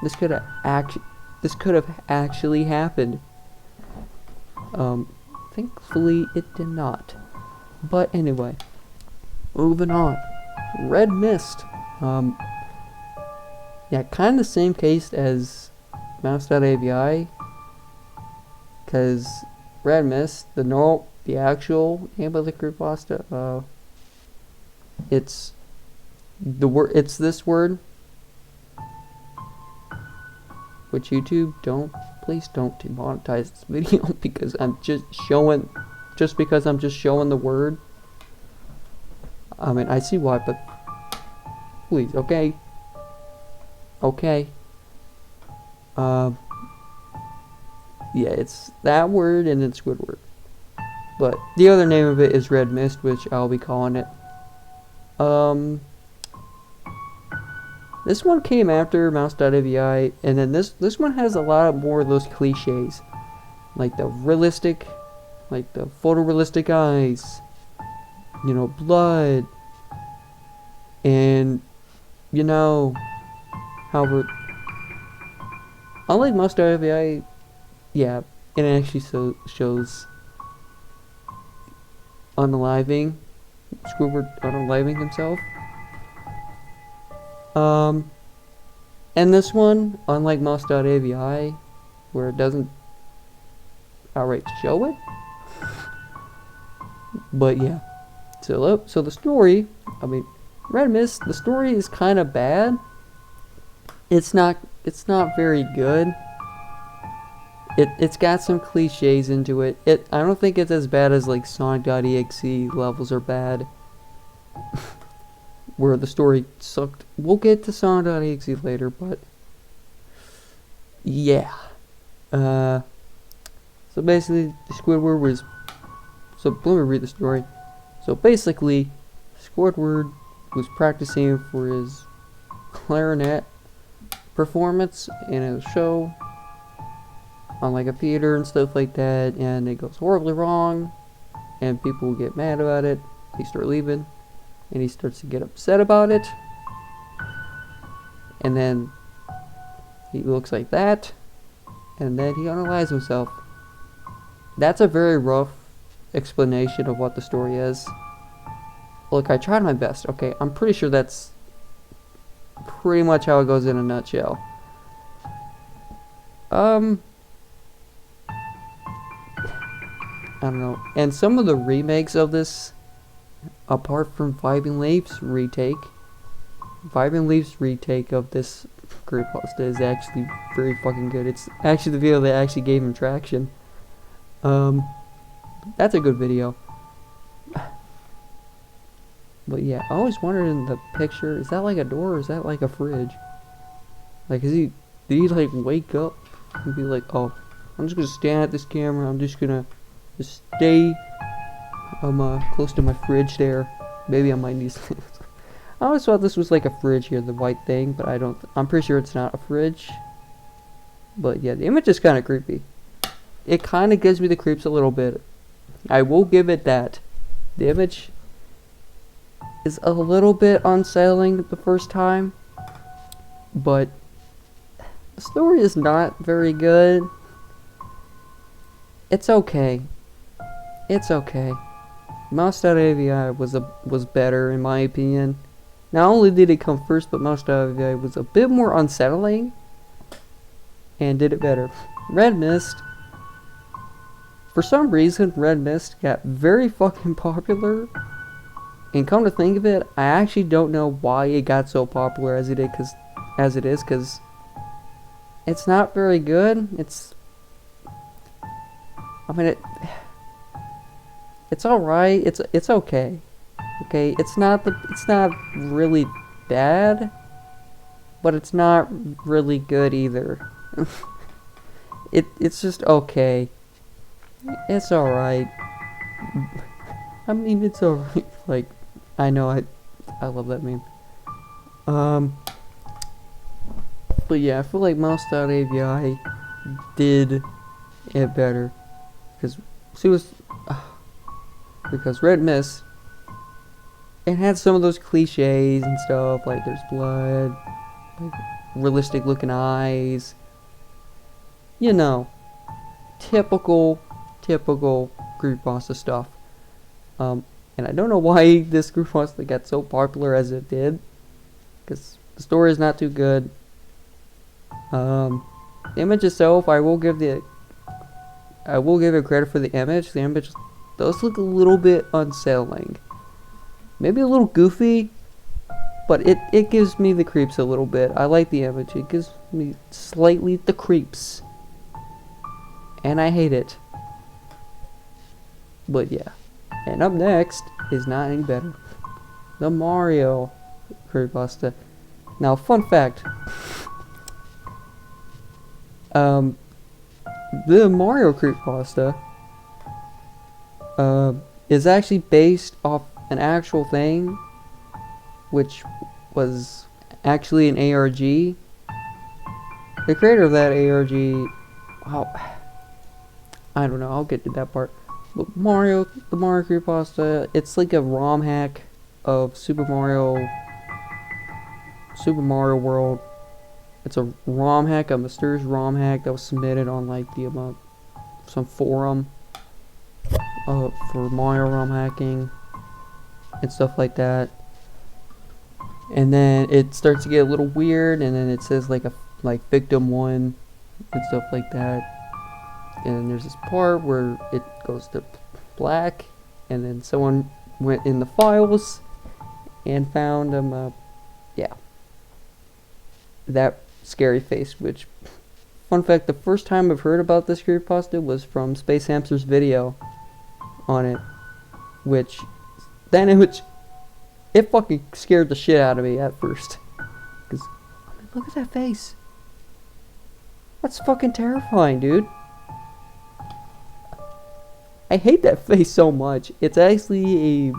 This could have actually happened. Thankfully it did not. But anyway, moving on. Red Mist. Yeah, kind of the same case as Mouse.avi, because Red Mist, the actual name of the creepypasta, it's this word, which YouTube please don't demonetize this video because because I'm just showing the word. I mean, I see why, but please, okay. Yeah, it's that word and it's Squidward. But the other name of it is Red Mist, which I'll be calling it. This one came after Mouse.avi, and then this one has a lot more of those cliches, like the realistic, like the photorealistic eyes, you know, blood, and you know, however, unlike Mouse.avi, yeah, it actually shows Squidward unaliving himself. And this one, unlike Mouse.avi, where it doesn't outright show it. But yeah, so the story, I mean, Red Mist, the story is kind of bad. It's not very good. It's got some cliches into it. I don't think it's as bad as like Sonic.exe levels are bad, where the story sucked. We'll get to Sonic.exe later, but yeah. So basically, Squidward was. So let me read the story. So basically, Squidward was practicing for his clarinet performance in a show on like a theater and stuff like that, and it goes horribly wrong, and people get mad about it. They start leaving, and he starts to get upset about it, and then he looks like that, and then he unalives himself. That's a very rough explanation of what the story is. Look, I tried my best. Okay, I'm pretty sure that's pretty much how it goes in a nutshell. I don't know. And some of the remakes of this, apart from Vibing Leaf's retake of this creepypasta is actually very fucking good. It's actually the video that actually gave him traction. That's a good video. But yeah, I always wondered in the picture, is that like a door or is that like a fridge? Like, did he like wake up and be like, oh, I'm just gonna stand at this camera, I'm just gonna stay close to my fridge there. Maybe I might need some. I always thought this was like a fridge here, the white thing, but I'm pretty sure it's not a fridge. But yeah, the image is kind of creepy. It kind of gives me the creeps a little bit. I will give it that. The image is a little bit unsettling the first time, but the story is not very good. It's okay. It's okay. Mouse.avi was better in my opinion. Not only did it come first, but Mouse.avi was a bit more unsettling and did it better. Red Mist, for some reason, Red Mist got very fucking popular. And come to think of it, I actually don't know why it got so popular as it is, because it's not very good. It's alright. It's okay. Okay, it's not really bad, but it's not really good either. It's just okay. It's alright. I mean, it's alright. Like, I know I love that meme. But yeah, I feel like Mouse.avi did it better because Red Mist, it had some of those cliches and stuff, like there's blood, like realistic looking eyes, you know, typical creepypasta stuff. And I don't know why this creepypasta got so popular as it did, because the story is not too good. The image itself, I will give it credit for the image. The image does look a little bit unsettling, maybe a little goofy, but it gives me the creeps a little bit. I like the image. It gives me slightly the creeps, and I hate it. But yeah. And up next is not any better. The Mario creepypasta. Now, fun fact. The Mario creepypasta is actually based off an actual thing, which was actually an ARG. The creator of that ARG, I don't know, I'll get to that part. But the Mario creepypasta, it's like a ROM hack of Super Mario World. It's a ROM hack, a mysterious ROM hack that was submitted on like some forum for Mario ROM hacking and stuff like that. And then it starts to get a little weird, and then it says like victim 1 and stuff like that. And there's this part where it goes to black, and then someone went in the files and found that scary face, which Fun fact, the first time I've heard about this creepypasta was from Space Hamster's video on it, which, that image, it fucking scared the shit out of me at first. Because, I mean, look at that face. That's fucking terrifying, dude. I hate that face so much. It's actually a...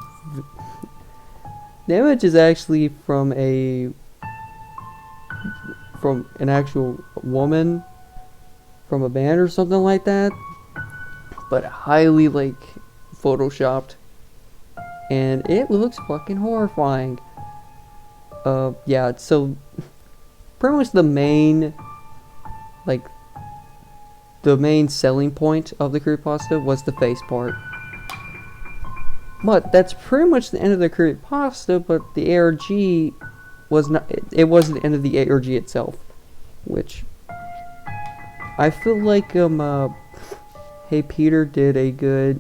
The image is actually from an actual woman from a band or something like that, but highly like photoshopped, and it looks fucking horrifying. Yeah, so pretty much the main selling point of the creepypasta was the face part. But that's pretty much the end of the creepypasta, but the ARG was not, it wasn't the end of the ARG itself, which I feel like Hey Peter did a good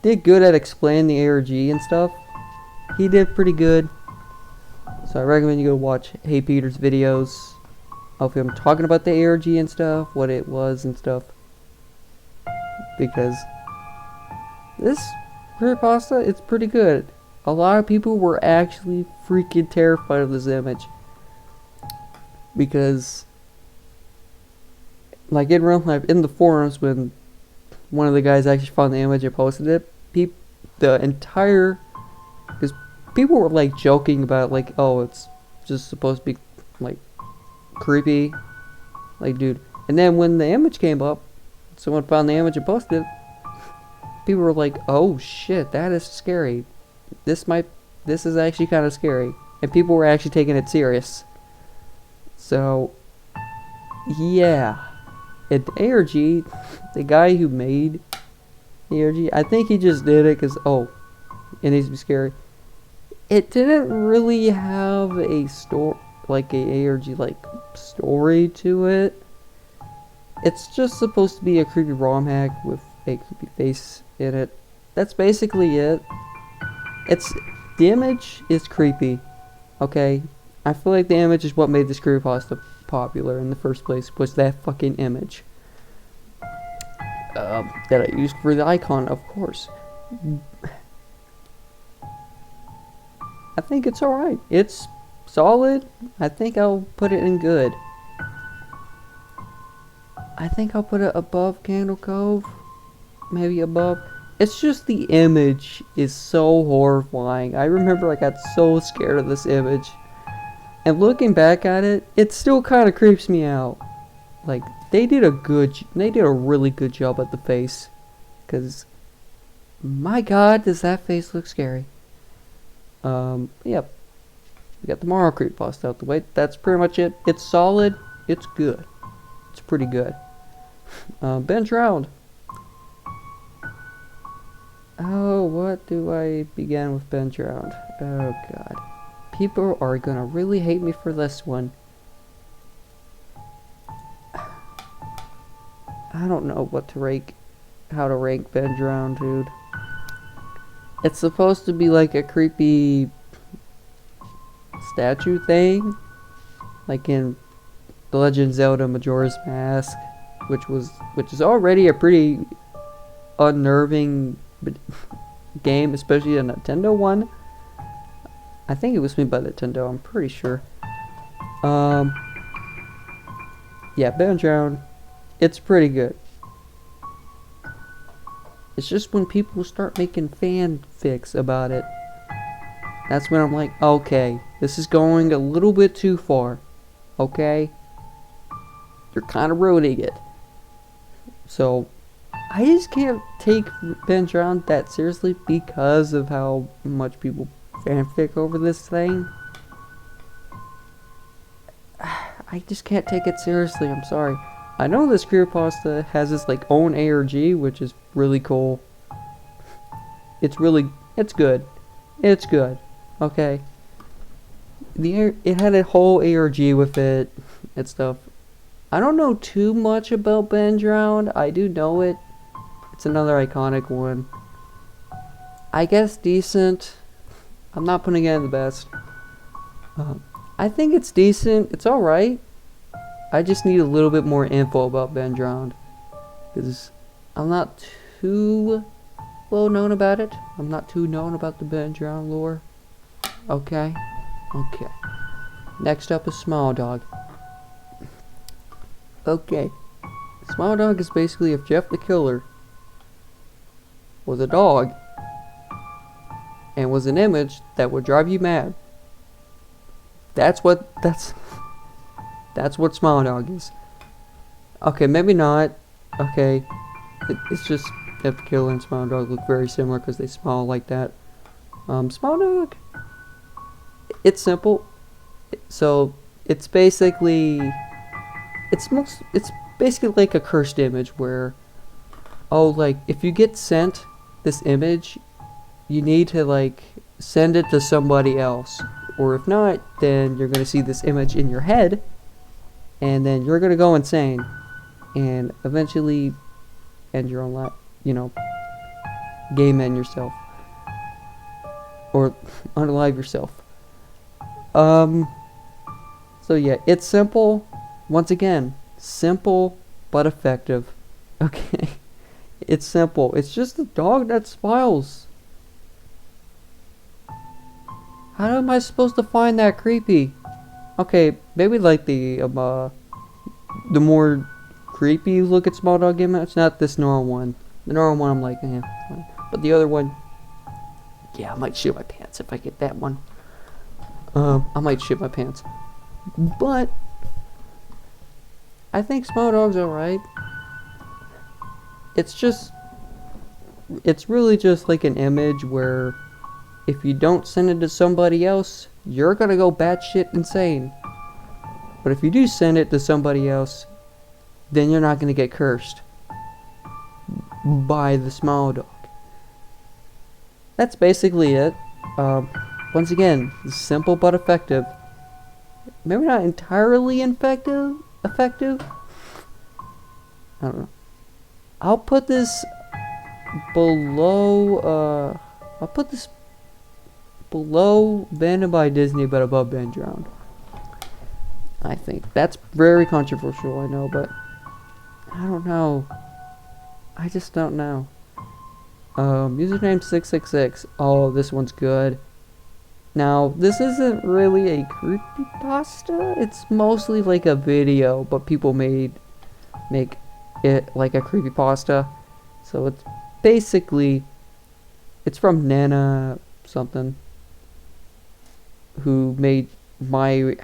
did good at explaining the ARG and stuff. He did pretty good. So I recommend you go watch Hey Peter's videos of him talking about the ARG and stuff, what it was and stuff. Because this creepypasta, it's pretty good. A lot of people were actually freaking terrified of this image. Because, like in real life, in the forums, when one of the guys actually found the image and posted it, because people were like joking about like, oh, it's just supposed to be like creepy, like, dude. And then when the image came up, someone found the image and posted it, people were like, oh shit, that is scary. This is actually kind of scary. And people were actually taking it serious. So, yeah. And ARG, the guy who made ARG, I think he just did it because, oh, it needs to be scary. It didn't really have a story, like a ARG, like, story to it. It's just supposed to be a creepy ROM hack with a creepy face in it. That's basically it. The image is creepy, okay? I feel like the image is what made this creepypasta popular in the first place, was that fucking image. That I used for the icon, of course. I think it's alright. It's solid. I think I'll put it in good. I think I'll put it above Candle Cove. Maybe above. It's just the image is so horrifying. I remember I got so scared of this image. And looking back at it, it still kind of creeps me out. Like, they did a really good job at the face. Because, my god, does that face look scary. Yep. We got the Morrow creepypasta out the way. That's pretty much it. It's solid. It's good. It's pretty good. Bench round. Oh, what do I begin with bench round? Oh god. People are gonna really hate me for this one. I don't know what to rank, how to rank bench round, dude. It's supposed to be like a creepy statue thing, like in The Legend of Zelda Majora's Mask, which is already a pretty unnerving game, especially a Nintendo one. I think it was made by Nintendo, I'm pretty sure. Yeah, bench round, it's pretty good. It's just when people start making fanfics about it, that's when I'm like, okay, this is going a little bit too far. Okay? You're kind of ruining it. So, I just can't take bench round that seriously because of how much people fanfic over this thing. I just can't take it seriously, I'm sorry. I know this creepypasta has its like own ARG, which is really cool. It's good. It's good. Okay. It had a whole ARG with it and stuff. I don't know too much about bench round. I do know it. It's another iconic one. I guess decent. I'm not putting it in the best. I think it's decent. It's alright. I just need a little bit more info about Ben Drowned. Because I'm not too well known about it. I'm not too known about the Ben Drowned lore. Okay. Okay. Next up is Small Dog. Okay. Small Dog is basically if Jeff the Killer was a dog and was an image that would drive you mad. That's what Small Dog is. Okay, maybe not. Okay. It's just Jeff the Killer and Small Dog look very similar because they smile like that. Small Dog, it's simple. So it's basically it's basically like a cursed image where, oh, like if you get sent this image, you need to like send it to somebody else, or if not, then you're gonna see this image in your head, and then you're gonna go insane, and eventually end your own life. You know, game end yourself, or unalive yourself. So yeah, it's simple. Once again, simple but effective. Okay. It's simple. It's just a dog that smiles. How am I supposed to find that creepy? Okay, maybe like the more creepy look at Small Dog image, not this normal one. The normal one I'm like, eh, fine. But the other one, yeah, I might shit my pants if I get that one. I might shit my pants. But I think Small Dog's alright. It's really just like an image where if you don't send it to somebody else, you're gonna go batshit insane. But if you do send it to somebody else, then you're not gonna get cursed by the Small Dog. That's basically it. Once again, simple but effective. Maybe not entirely effective. I don't know. I'll put this below. I'll put this below Abandoned by Disney, but above Ben Drowned. I think that's very controversial. I know, but I don't know. I just don't know. Username 666. Oh, this one's good. Now, this isn't really a creepypasta. It's mostly like a video, but people make it like a creepypasta. So it's basically, it's from Nana something, who made my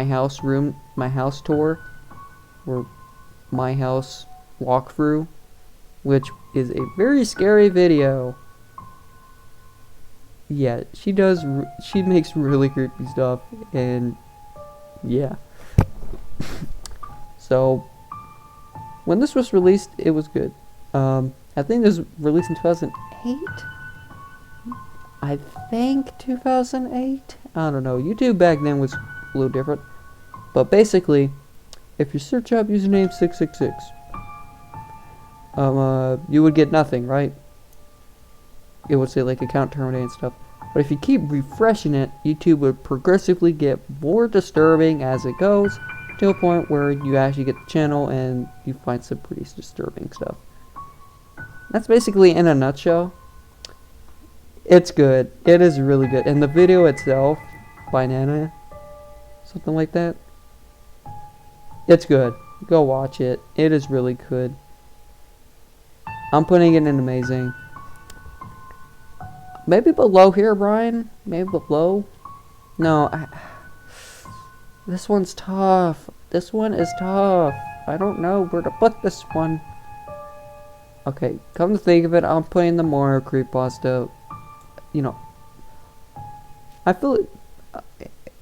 house tour, or my house walkthrough, which is a very scary video. Yeah, she makes really creepy stuff, and yeah. So when this was released, it was good. I think this was released in 2008. I think 2008. I don't know. YouTube back then was a little different, but basically, if you search up username 666, you would get nothing, right? It would say like account terminated and stuff. But if you keep refreshing it, YouTube would progressively get more disturbing as it goes, to a point where you actually get the channel and you find some pretty disturbing stuff. That's basically in a nutshell. It's good. It is really good. And the video itself by Nana, something like that, it's good. Go watch it. It is really good. I'm putting it in amazing. Maybe below here, Brian? Maybe below? No, this one's tough. This one is tough. I don't know where to put this one. Okay, come to think of it, I'm putting the Mario creepypasta. You know, I feel it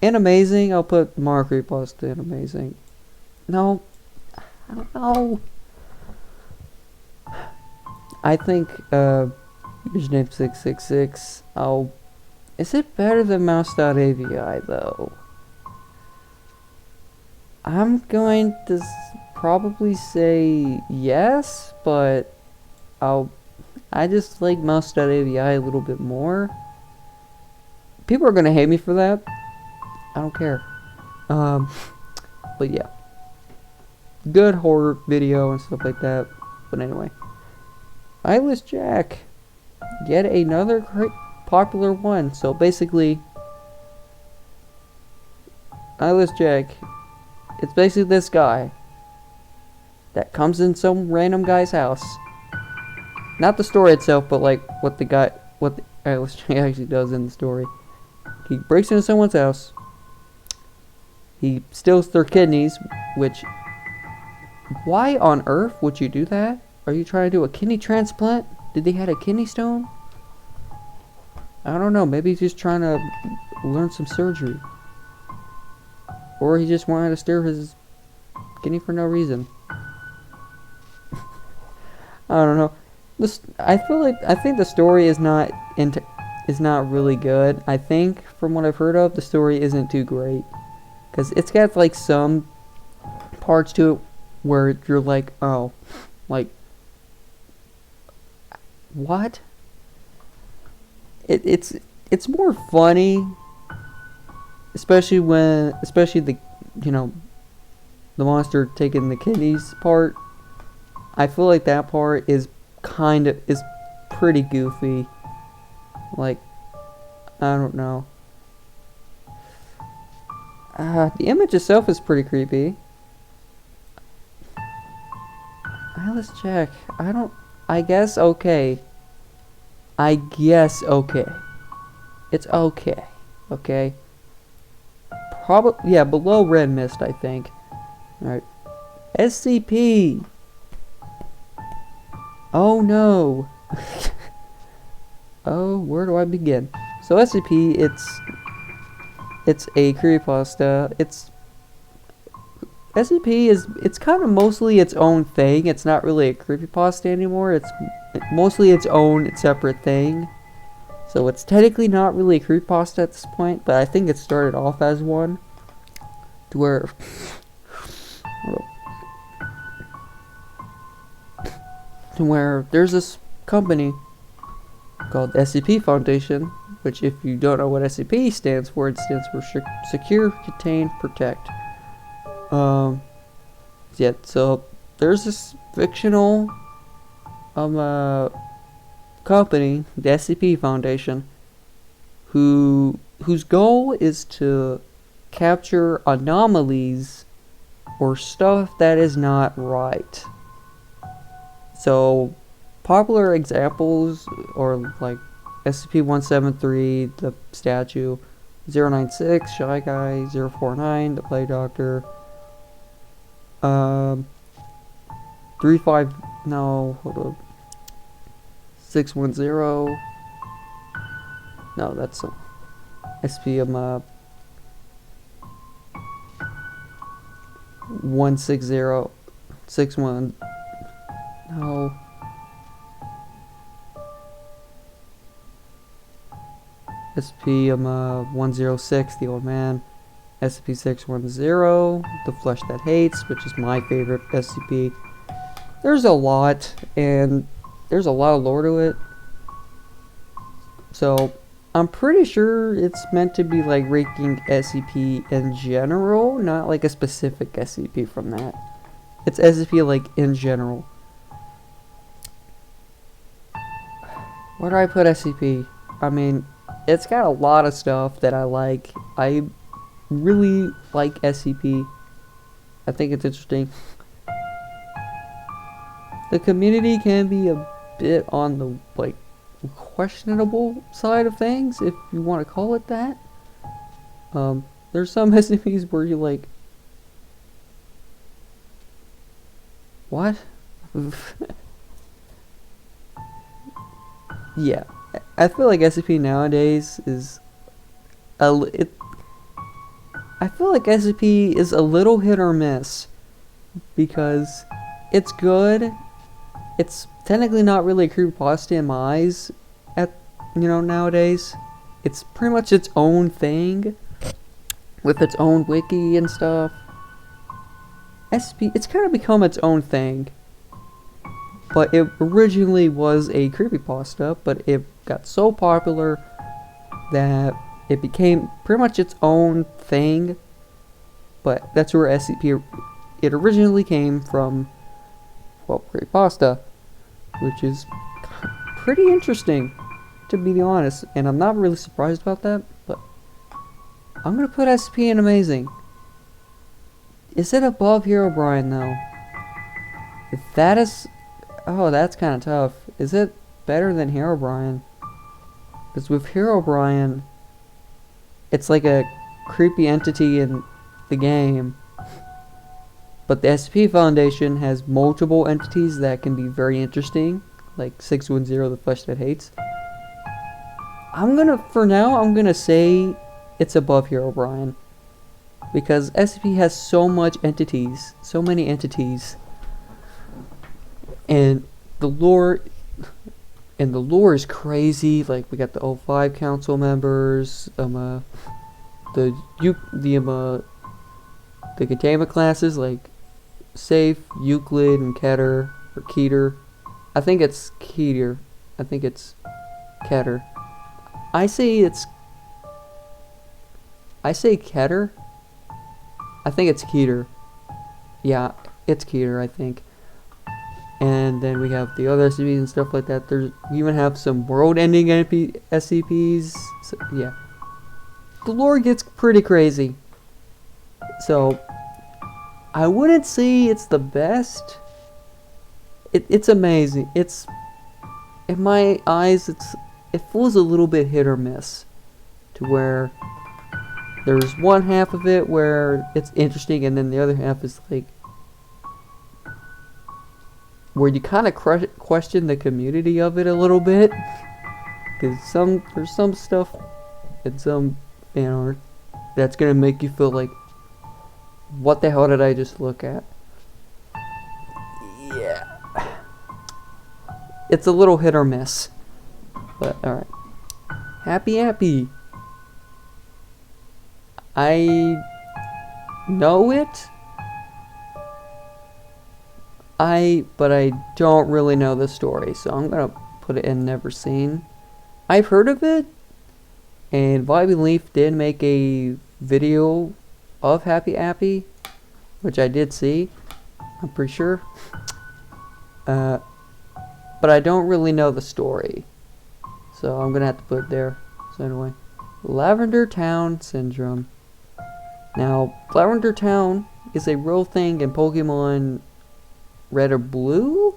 in amazing. I'll put Mario creepypasta in amazing. No, I don't know. I think username 666. Is it better than mouse.avi though? I'm going to probably say yes, but I just like mouse.avi a little bit more. People are gonna hate me for that, I don't care. But yeah, good horror video and stuff like that. But anyway, Eyeless Jack, yet another great popular one. So basically, Eyeless Jack, it's basically this guy that comes in some random guy's house. Not the story itself, but like what the Eyeless Jack actually does in the story. He breaks into someone's house. He steals their kidneys, which, why on earth would you do that? Are you trying to do a kidney transplant? Did they have a kidney stone? I don't know, maybe he's just trying to learn some surgery. Or he just wanted to steal his kidney for no reason. I don't know. I think the story is not really good. I think from what I've heard of, the story isn't too great. Because it's got like some parts to it where you're like, oh, like, what? It's more funny, especially the the monster taking the kidneys part. I feel like that part is pretty goofy. Like, I don't know. The image itself is pretty creepy. Let's check. I guess okay. It's okay. Okay. Probably, yeah, below Red Mist, I think. Alright. SCP. Oh no. Oh, where do I begin? So SCP, it's a creepypasta. It's kind of mostly its own thing. It's not really a creepypasta anymore. It's mostly its own separate thing. So it's technically not really a creepypasta at this point, but I think it started off as one. To where there's this company called SCP Foundation, which, if you don't know what SCP stands for, it stands for Secure, Contain, Protect. Yeah, so there's this fictional company, the SCP Foundation, whose goal is to capture anomalies or stuff that is not right. So popular examples are like SCP-173, the statue, 096, Shy Guy, 049, the Play Doctor, 610, no, that's SCP 16061, no, SCP-106, the Old Man, SCP-610, the Flesh That Hates, which is my favorite SCP. There's a lot, and there's a lot of lore to it. So I'm pretty sure it's meant to be like ranking SCP in general, not like a specific SCP from that. It's SCP like in general. Where do I put SCP? I mean, it's got a lot of stuff that I like. I really like SCP. I think it's interesting. The community can be a bit on the like questionable side of things, if you want to call it that. There's some SCPs where you're like, what? Yeah, I feel like SCP nowadays is I feel like SCP is a little hit or miss, because it's good. It's technically not really a creepypasta in my eyes nowadays. It's pretty much its own thing with its own wiki and stuff. SCP, it's kind of become its own thing. But it originally was a creepypasta, but it got so popular that it became pretty much its own thing, but that's where SCP, it originally came from, well, creepypasta, which is pretty interesting, to be honest, and I'm not really surprised about that, but I'm gonna put SCP in amazing. Is it above Herobrine, though? If that is... oh, that's kind of tough. Is it better than Herobrine? Because with Herobrine, it's like a creepy entity in the game. But the SCP Foundation has multiple entities that can be very interesting. Like 610, the Flesh That Hates. For now, I'm gonna say it's above Herobrine. Because SCP has so many entities. And the lore is crazy. Like, we got the O5 council members, the containment classes like Safe, Euclid, and Keter, or Keter. I think it's Keter. I think it's Keter. I say Keter. I think it's Keter. Yeah, it's Keter, I think. And then we have the other SCPs and stuff like that. We even have some world-ending SCPs. So, yeah. The lore gets pretty crazy. So, I wouldn't say it's the best. It's amazing. It's, in my eyes, it feels a little bit hit or miss. To where there's one half of it where it's interesting, and then the other half is like where you kind of question the community of it a little bit, because there's some stuff and some fan art that's gonna make you feel like, what the hell did I just look at? Yeah, it's a little hit or miss, but all right. Happy. I know it. But I don't really know the story, so I'm gonna put it in never seen. I've heard of it, and Vibey Leaf did make a video of Happy, which I did see. I'm pretty sure. But I don't really know the story, so I'm gonna have to put it there. So anyway, Lavender Town Syndrome. Now, Lavender Town is a real thing in Pokemon Red or Blue?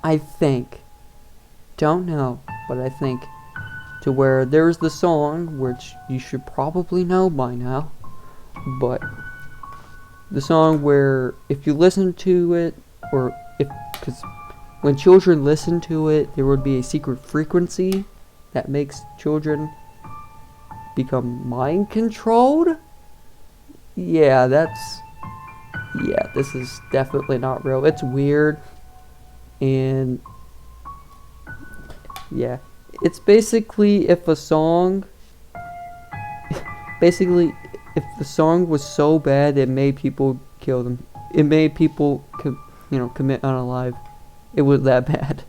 I think. Don't know, but I think. To where there's the song, which you should probably know by now. But the song where if you listen to it, because when children listen to it, there would be a secret frequency that makes children become mind controlled? Yeah, this is definitely not real. It's weird. And yeah, it's basically if a song if the song was so bad it made people kill them. It made people commit unalive. It was that bad.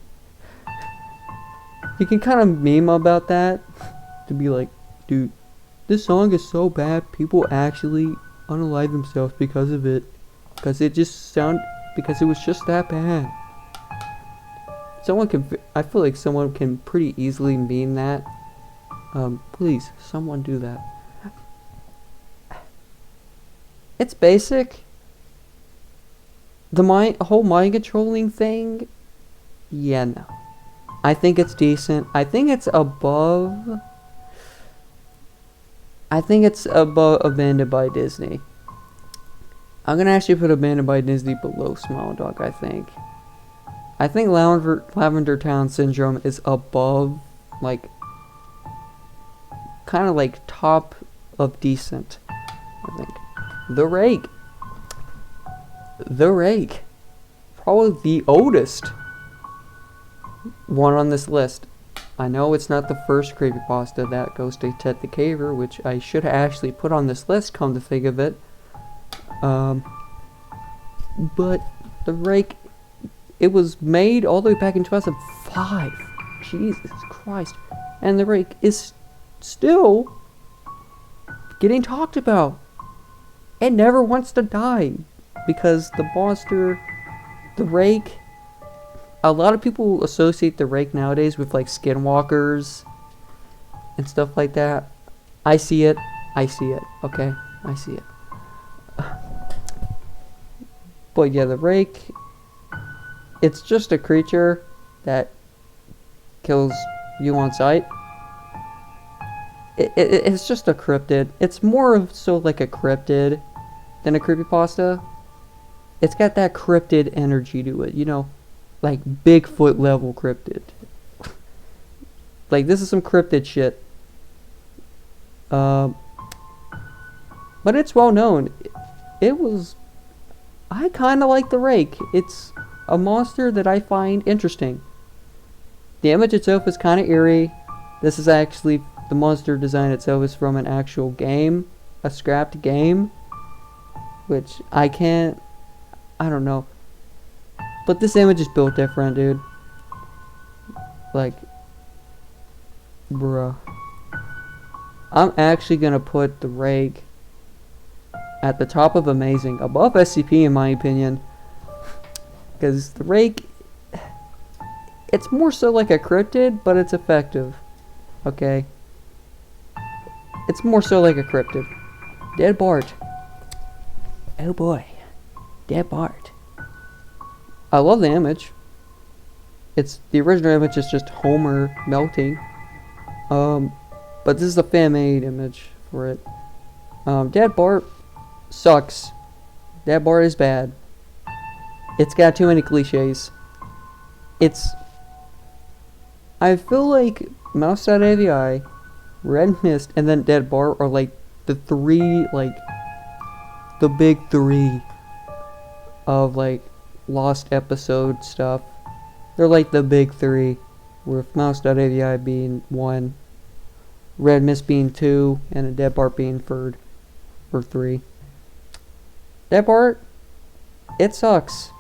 You can kind of meme about that to be like, dude, this song is so bad, people actually unalive themselves because of it. Because it was just that bad. I feel like someone can pretty easily meme that. Please, someone do that. It's basic. The whole mind controlling thing, yeah, no. I think it's decent. I think it's above Abandoned by Disney. I'm gonna actually put Abandoned by Disney below Smile Dog, I think. I think Lavender Town Syndrome is above, like, kind of like top of decent, I think. The Rake. Probably the oldest one on this list. I know it's not the first creepypasta that goes to Ted the Caver, which I should have actually put on this list, come to think of it. But the Rake, it was made all the way back in 2005. Jesus Christ. And the rake is still getting talked about. It never wants to die. Because the monster, the rake, a lot of people associate the rake nowadays with like skinwalkers and stuff like that. I see it. I see it. Okay? I see it. But yeah, the rake, it's just a creature that kills you on sight. It's just a cryptid. It's more of so like a cryptid than a creepypasta. It's got that cryptid energy to it, you know, like Bigfoot level cryptid. Like this is some cryptid shit. But it's well known. It was. I kind of like the rake. It's a monster that I find interesting. The image itself is kind of eerie. This is actually, the monster design itself is from an actual game, a scrapped game, which I don't know. But this image is built different, dude. Like, bruh. I'm actually gonna put the rake at the top of amazing, above SCP in my opinion, because the rake, it's more so like a cryptid, but it's effective. Okay, it's more so like a cryptid. Dead Bart. Oh boy, Dead Bart. I love the image. It's the original image is just Homer melting. But this is a fan-made image for it. Dead Bart sucks. Dead Bart is bad. It's got too many cliches. I feel like Mouse.avi, Red Mist, and then Dead Bart are like the three, like the big three of like lost episode stuff. They're like the big three, with Mouse.avi being 1, Red Mist being 2, and a Dead Bart being 3rd or 3. Dead Bart, it sucks.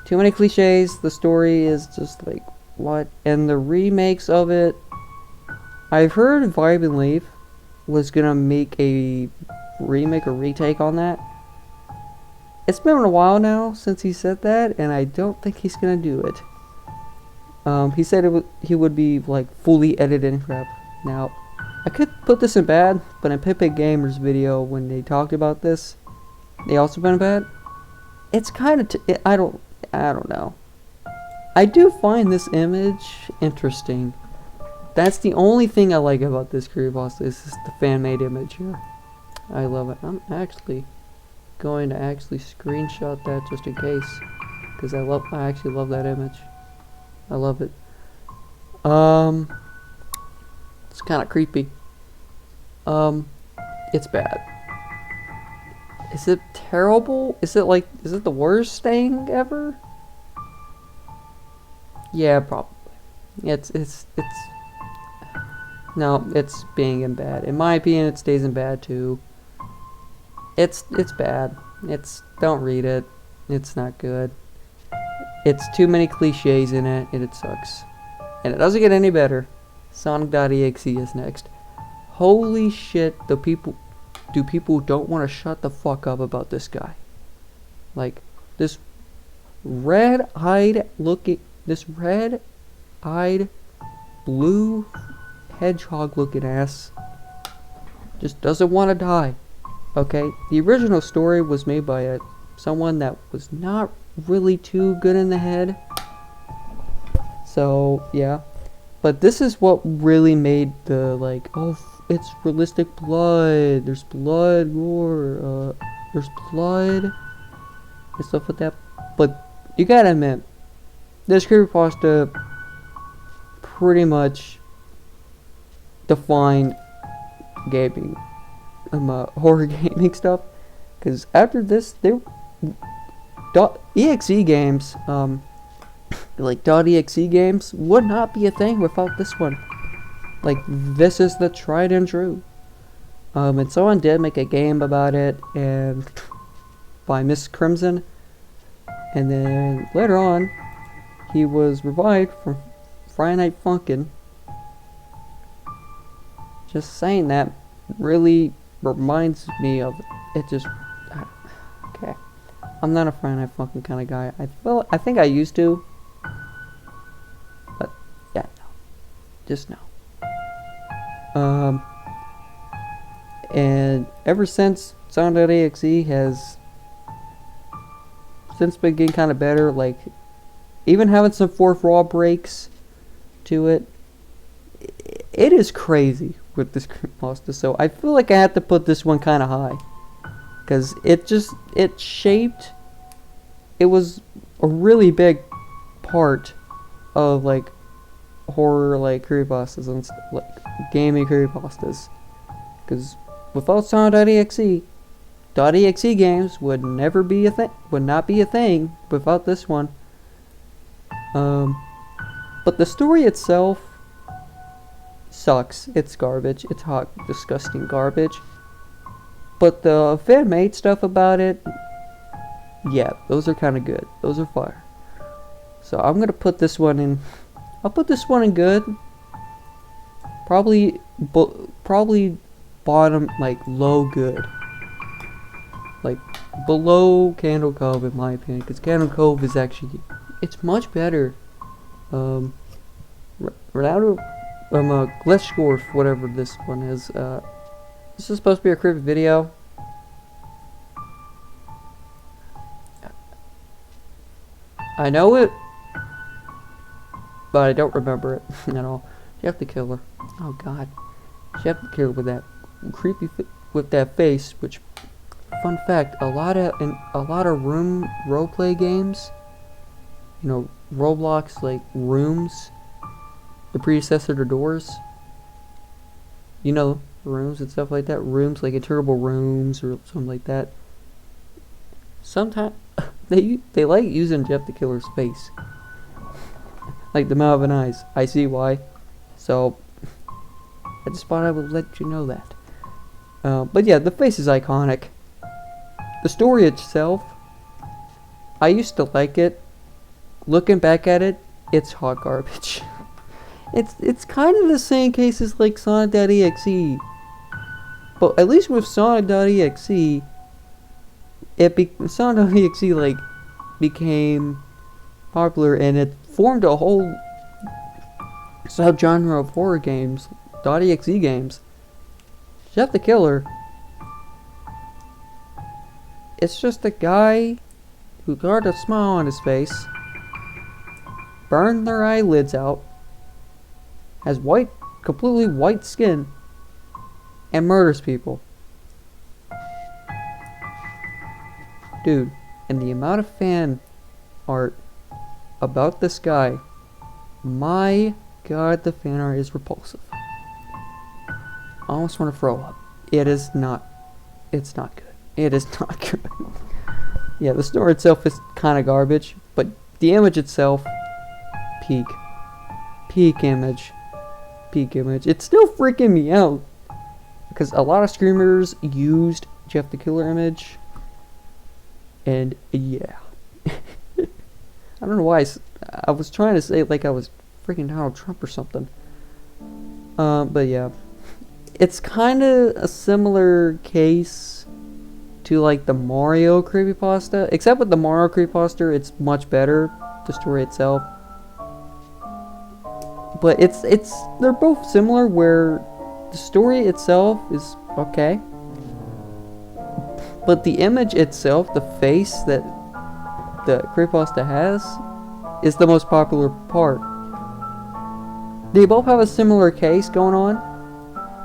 Too many cliches. The story is just like, what? And the remakes of it, I've heard Vibe and Leaf was gonna make a remake or retake on that. It's been a while now since he said that, and I don't think he's gonna do it. He said he would be like fully edited and crap. Now, I could put this in bad, but in Pepe Gamer's video when they talked about this, they also been bad. It's kind of I don't know. I do find this image interesting. That's the only thing I like about this creepypasta is just the fan-made image here. I love it. I'm actually going to screenshot that just in case, because I actually love that image. I love it. It's kind of creepy. It's bad. Is it terrible? Is it the worst thing ever? Yeah, probably. No, it's being in bad. In my opinion, it stays in bad too. It's bad. Don't read it. It's not good. It's too many cliches in it, and it sucks. And it doesn't get any better. Sonic.exe is next. Holy shit, do people don't want to shut the fuck up about this guy. Like, this red-eyed, blue hedgehog-looking ass just doesn't want to die. Okay, the original story was made by someone that was not really too good in the head. So, yeah. But this is what really made the, like, oh, it's realistic blood. There's blood, gore, there's blood, and stuff like that. But you gotta admit, this creepypasta pretty much defined gaming, horror gaming stuff. Because after this, .exe games, like .exe games would not be a thing without this one. Like, this is the tried and true. And someone did make a game about it, and by Miss Crimson, and then later on, he was revived from Friday Night Funkin', just saying that really reminds me of it. Just okay. I'm not a Friday Night Funkin' kind of guy. I think I used to, but yeah, no, just no. And ever since Sonic.exe has since been getting kind of better, like even having some fourth wall breaks to it. It is crazy with this creepypasta, so I feel like I have to put this one kind of high, because it was a really big part of like horror, like creepypastas and like gaming creepypastas, because without Sonic.exe, .exe games would never be a thing, would not be a thing without this one. But the story itself sucks. It's garbage. It's hot, disgusting garbage. But the fan-made stuff about it, yeah, those are kind of good. Those are fire. So I'm gonna put this one in. I'll put this one in good. Probably bottom, like low good. Like below Candle Cove in my opinion, because Candle Cove is actually, it's much better. Ronaldo, Glitchscorf, whatever this one is. This is supposed to be a creepy video. I know it, but I don't remember it at all. Jeff the Killer. Oh God, Jeff the Killer with that creepy, with that face. Which, fun fact, a lot of room roleplay games, you know, Roblox, like Rooms, the predecessor to Doors. You know, Rooms and stuff like that. Rooms like Internal Rooms or something like that. Sometimes they like using Jeff the Killer's face, like the Malvin eyes. I see why. So I just thought I would let you know that. But yeah, the face is iconic. The story itself, I used to like it. Looking back at it, it's hot garbage. It's kind of the same case as like Sonic.exe, but at least with Sonic.exe, Sonic.exe like became popular and it formed a whole subgenre of horror games, .exe games. Jeff the Killer, it's just a guy who got a smile on his face, burned their eyelids out, has completely white skin, and murders people. Dude, and the amount of fan art about this guy, my God, the fan art is repulsive. I almost want to throw up. It's not good. It is not good. Yeah, the story itself is kind of garbage, but the image itself, peak image. It's still freaking me out, because a lot of streamers used Jeff the Killer image, and yeah. I don't know why I was trying to say it like I was freaking Donald Trump or something. But yeah, it's kind of a similar case to like the Mario creepypasta, except with the Mario creepypasta, it's much better, the story itself. But they're both similar, where the story itself is okay, but the image itself, the face that the creepypasta has, is the most popular part. They both have a similar case going on,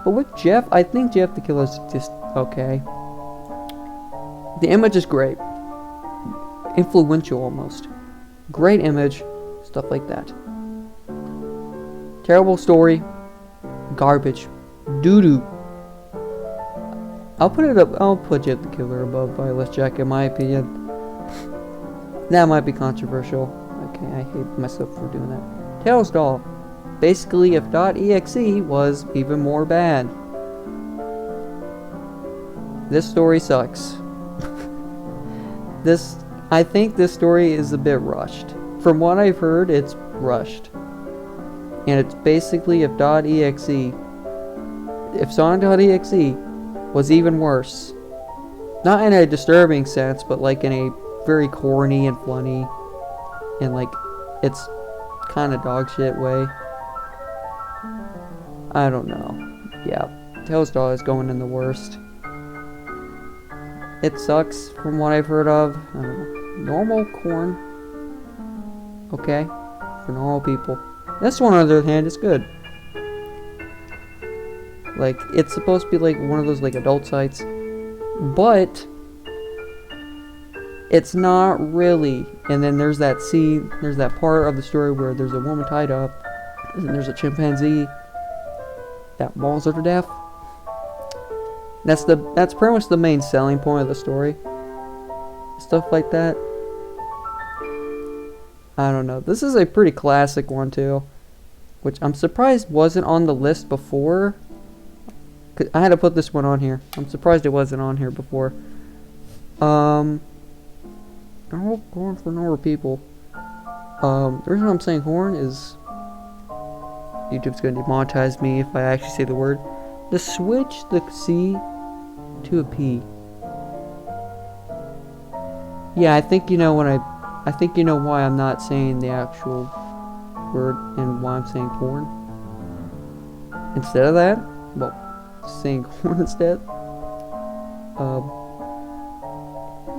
but with Jeff, I think Jeff the Killer is just okay. The image is great, influential almost, great image, stuff like that. Terrible story, garbage, doo-doo. I'll put Jeff the Killer above Violet Jack in my opinion. That might be controversial. Okay, I hate myself for doing that. Tails Doll. Basically, if .exe was even more bad. This story sucks. I think this story is a bit rushed. From what I've heard, it's rushed. And it's basically if .exe if Sonic.exe was even worse, not in a disturbing sense, but like in a very corny and funny, and like it's kind of dog shit way. I don't know. Yeah, Tails Doll is going in the worst. It sucks from what I've heard of. I don't know. Normal corn. Okay. For normal people. This one, on the other hand, is good. Like, it's supposed to be like one of those like adult sites. But it's not really. And then there's that scene, there's that part of the story where there's a woman tied up. And there's a chimpanzee that mauls her to death. That's pretty much the main selling point of the story. Stuff like that. I don't know. This is a pretty classic one too, which I'm surprised wasn't on the list before. I had to put this one on here. I'm surprised it wasn't on here before. Normal corn for normal people. The reason I'm saying horn is YouTube's gonna demonetize me if I actually say the word. To switch the C to a P. Yeah, I think you know when I think you know why I'm not saying the actual word and why I'm saying corn. Instead of that, well, saying corn instead.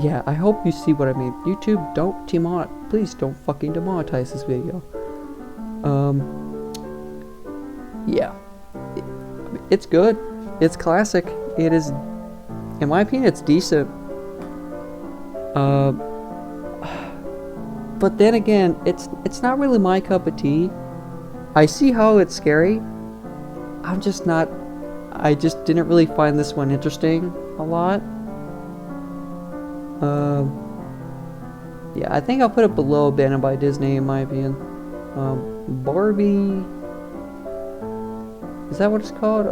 Yeah, I hope you see what I mean. YouTube, please don't fucking demonetize this video. Yeah. It's good. It's classic. It is, in my opinion, it's decent. But then again, it's not really my cup of tea. I see how it's scary. I just didn't really find this one interesting a lot. Yeah, I think I'll put it below Abandoned by Disney in my opinion. Barbie. Is that what it's called?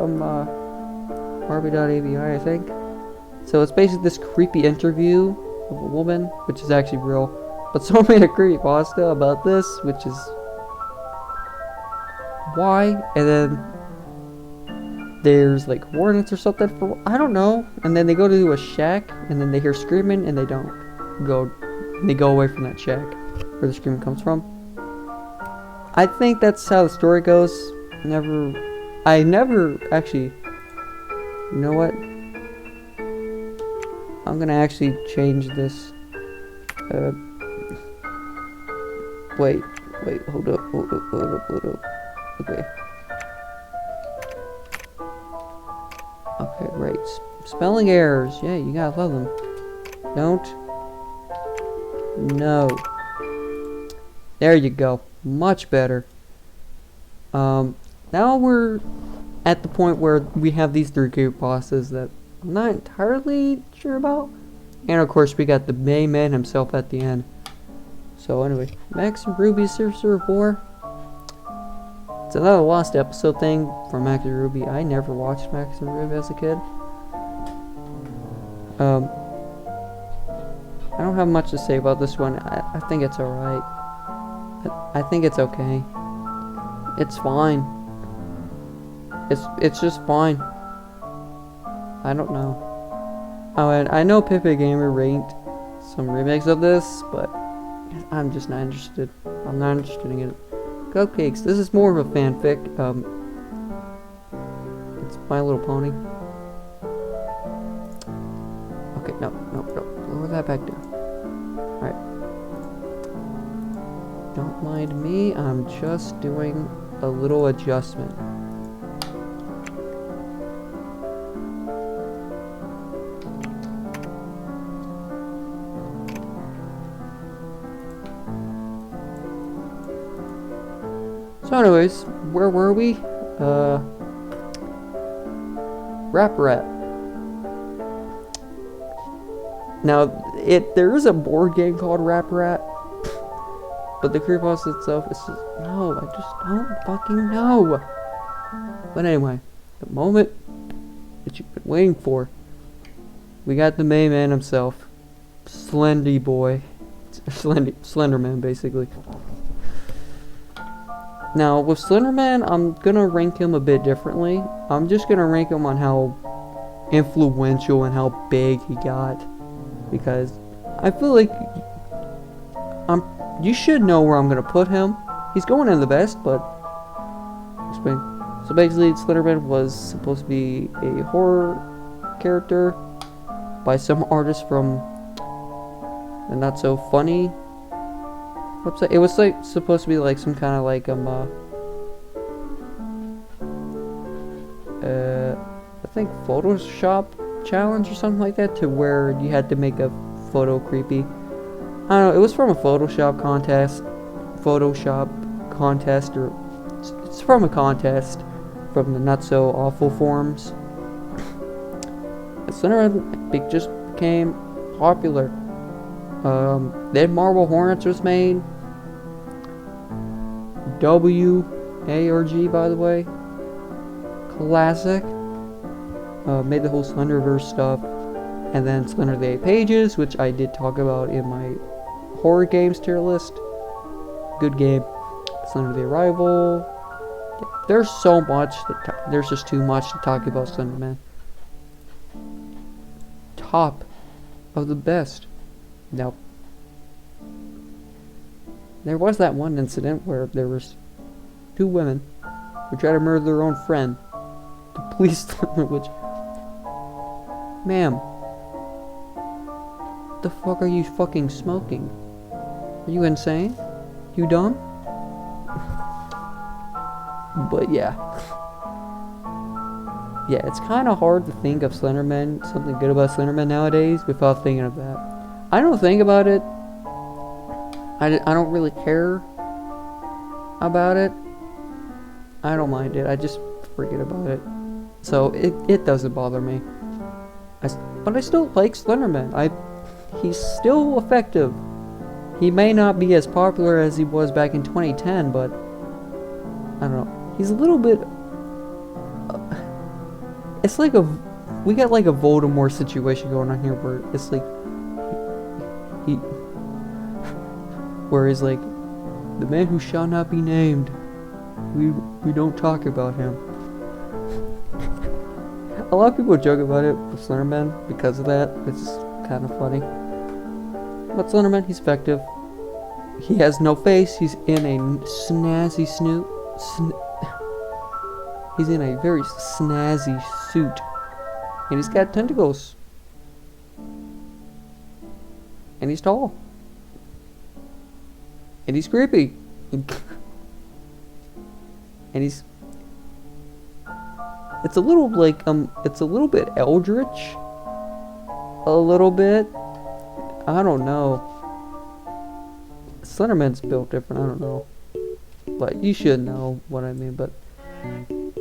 Barbie.avi, I think. So it's basically this creepy interview of a woman, which is actually real. But someone made a creepypasta about this, which is why. And then there's like warnings or something for, I don't know. And then they go to a shack, and then they hear screaming, and they don't go. They go away from that shack where the screaming comes from. I think that's how the story goes. I never actually. You know what? I'm gonna actually change this. Wait, hold up. Okay. Okay, great. Spelling errors. Yeah, you gotta love them. Don't. No. There you go. Much better. Now we're at the point where we have these three creepypastas that I'm not entirely sure about. And of course we got the main man himself at the end. So anyway, Max and Ruby Surfer 4. It's another lost episode thing from Max and Ruby. I never watched Max and Ruby as a kid. I don't have much to say about this one. I think it's alright. I think it's okay. It's fine. It's just fine. I don't know. Oh, and I know Pepe Gamer ranked some remakes of this, but I'm just not interested. I'm not interested in it. Cupcakes. This is more of a fanfic. It's My Little Pony. Okay, no. Lower that back down. Alright. Don't mind me. I'm just doing a little adjustment. So anyways, where were we? Rap Rat. Now, there is a board game called Rap Rat, but the creepypasta itself is just, no, I just don't fucking know. But anyway, the moment that you've been waiting for, we got the main man himself, Slendy Boy, Slenderman basically. Now, with Slenderman, I'm gonna rank him a bit differently. I'm just gonna rank him on how influential and how big he got. Because I feel like you should know where I'm gonna put him. He's going in the best, but explain. So basically, Slenderman was supposed to be a horror character by some artist from the Not So Funny website. It was like supposed to be like some kind of like I think Photoshop challenge or something like that, to where you had to make a photo creepy. I don't know, it was from a Photoshop contest, or it's from a contest from the Not So Awful forums. Slenderman just became popular. Then Marble Hornets was made. W-A-R-G, by the way. Classic. Made the whole Slenderverse stuff. And then Slender the 8 Pages, which I did talk about in my horror games tier list. Good game. Slender the Arrival. Yeah, there's so much. There's just too much to talk about Slenderman. Top of the best. Now, there was that one incident where there was 2 women who tried to murder their own friend. The police, which, ma'am, the fuck are you fucking smoking? Are you insane? You dumb? But yeah. Yeah, it's kind of hard to think of Slenderman, something good about Slenderman nowadays, without thinking of that. I don't think about it. I don't really care about it. I don't mind it. I just forget about it. So it doesn't bother me. But I still like Slenderman. He's still effective. He may not be as popular as he was back in 2010, but I don't know. He's a little bit. It's like we got like a Voldemort situation going on here, where it's like where he's like, the man who shall not be named. We don't talk about him. A lot of people joke about it with Slenderman because of that. It's kind of funny. But Slenderman, he's effective. He has no face. He's in a snazzy he's in a very snazzy suit. And he's got tentacles. And he's tall. And he's creepy. And he's... It's a little like, it's a little bit eldritch. A little bit. I don't know. Slenderman's built different, I don't know. But you should know what I mean, but...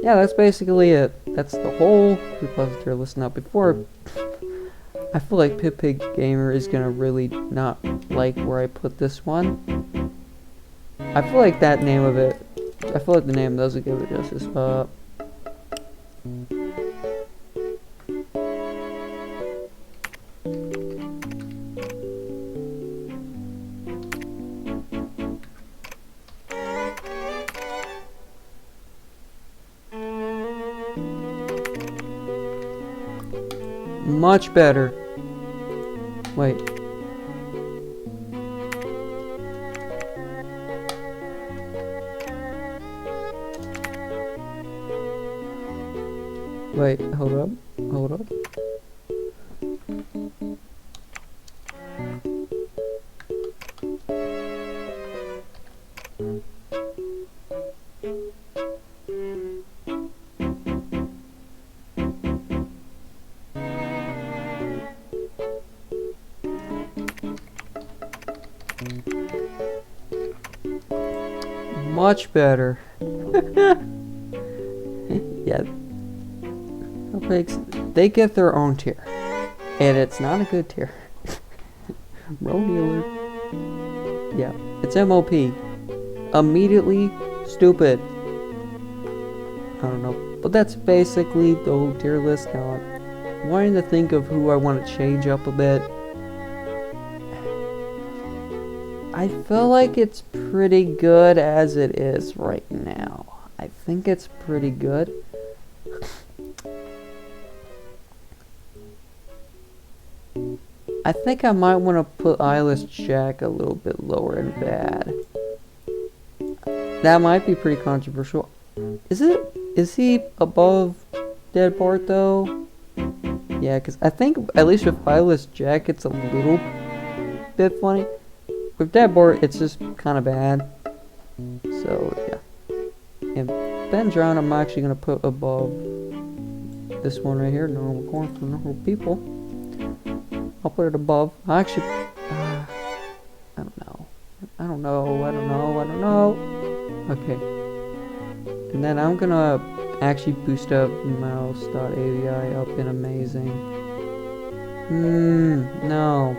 Yeah, that's basically it. That's the whole repository list. Now, before... I feel like Pig Gamer is gonna really not like where I put this one. I feel like that name of it... I feel like the name doesn't give it justice. Much better. Wait. Wait, hold up. Hold up. Much better. Yeah. They get their own tier. And it's not a good tier. Brony alert. Yeah. It's MOP. Immediately stupid. I don't know. But that's basically the whole tier list. Now I'm wanting to think of who I want to change up a bit. I feel like it's pretty good as it is right now. I think it's pretty good. I think I might want to put Eyeless Jack a little bit lower in bad. That might be pretty controversial. Is he above Dead Bart though? Yeah, because I think at least with Eyeless Jack it's a little bit funny. With Dead Bart it's just kind of bad. So yeah. And Ben Drown I'm actually going to put above this one right here, normal corn for normal people. I'll put it above. I don't know. I don't know. Okay. And then I'm gonna actually boost up mouse.avi up in amazing. No.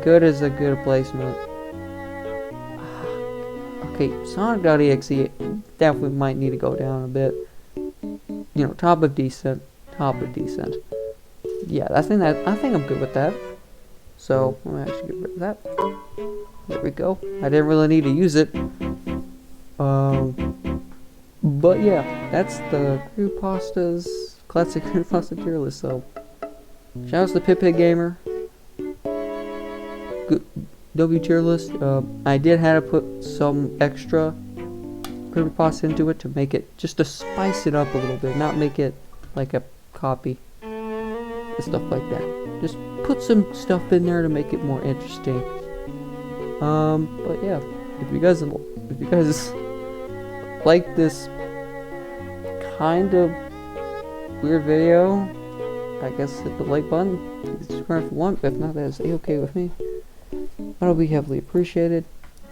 Good is a good placement. Okay, Sonic.exe definitely might need to go down a bit. You know, top of decent. Yeah, I think I'm good with that. So I'm gonna actually get rid of that. There we go. I didn't really need to use it. But yeah, that's the creepypasta's classic creepypasta tier list. So shout out to Pip Gamer. Good W tier list. I did have to put some extra creepypasta into it to make it just to spice it up a little bit, not make it like a copy and stuff like that. Just put some stuff in there to make it more interesting. But yeah, if you guys like this kind of weird video, I guess hit the like button, subscribe if you want. If not, that is a-okay with me. That'll be heavily appreciated.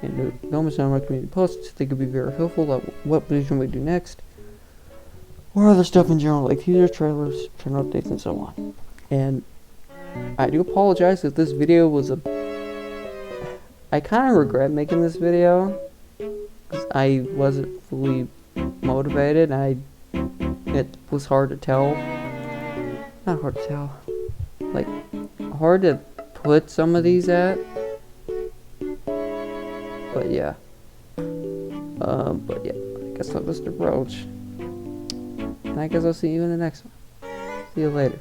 And don't miss out on my community posts. They could be very helpful about what vision we do next, or other stuff in general, like teaser trailers, channel updates, and so on. And I do apologize if this video was I kind of regret making this video because I wasn't fully motivated. It was hard to tell. Not hard to tell. Like, hard to put some of these at. But yeah. But yeah. I guess that was the Roach. And I guess I'll see you in the next one. See you later.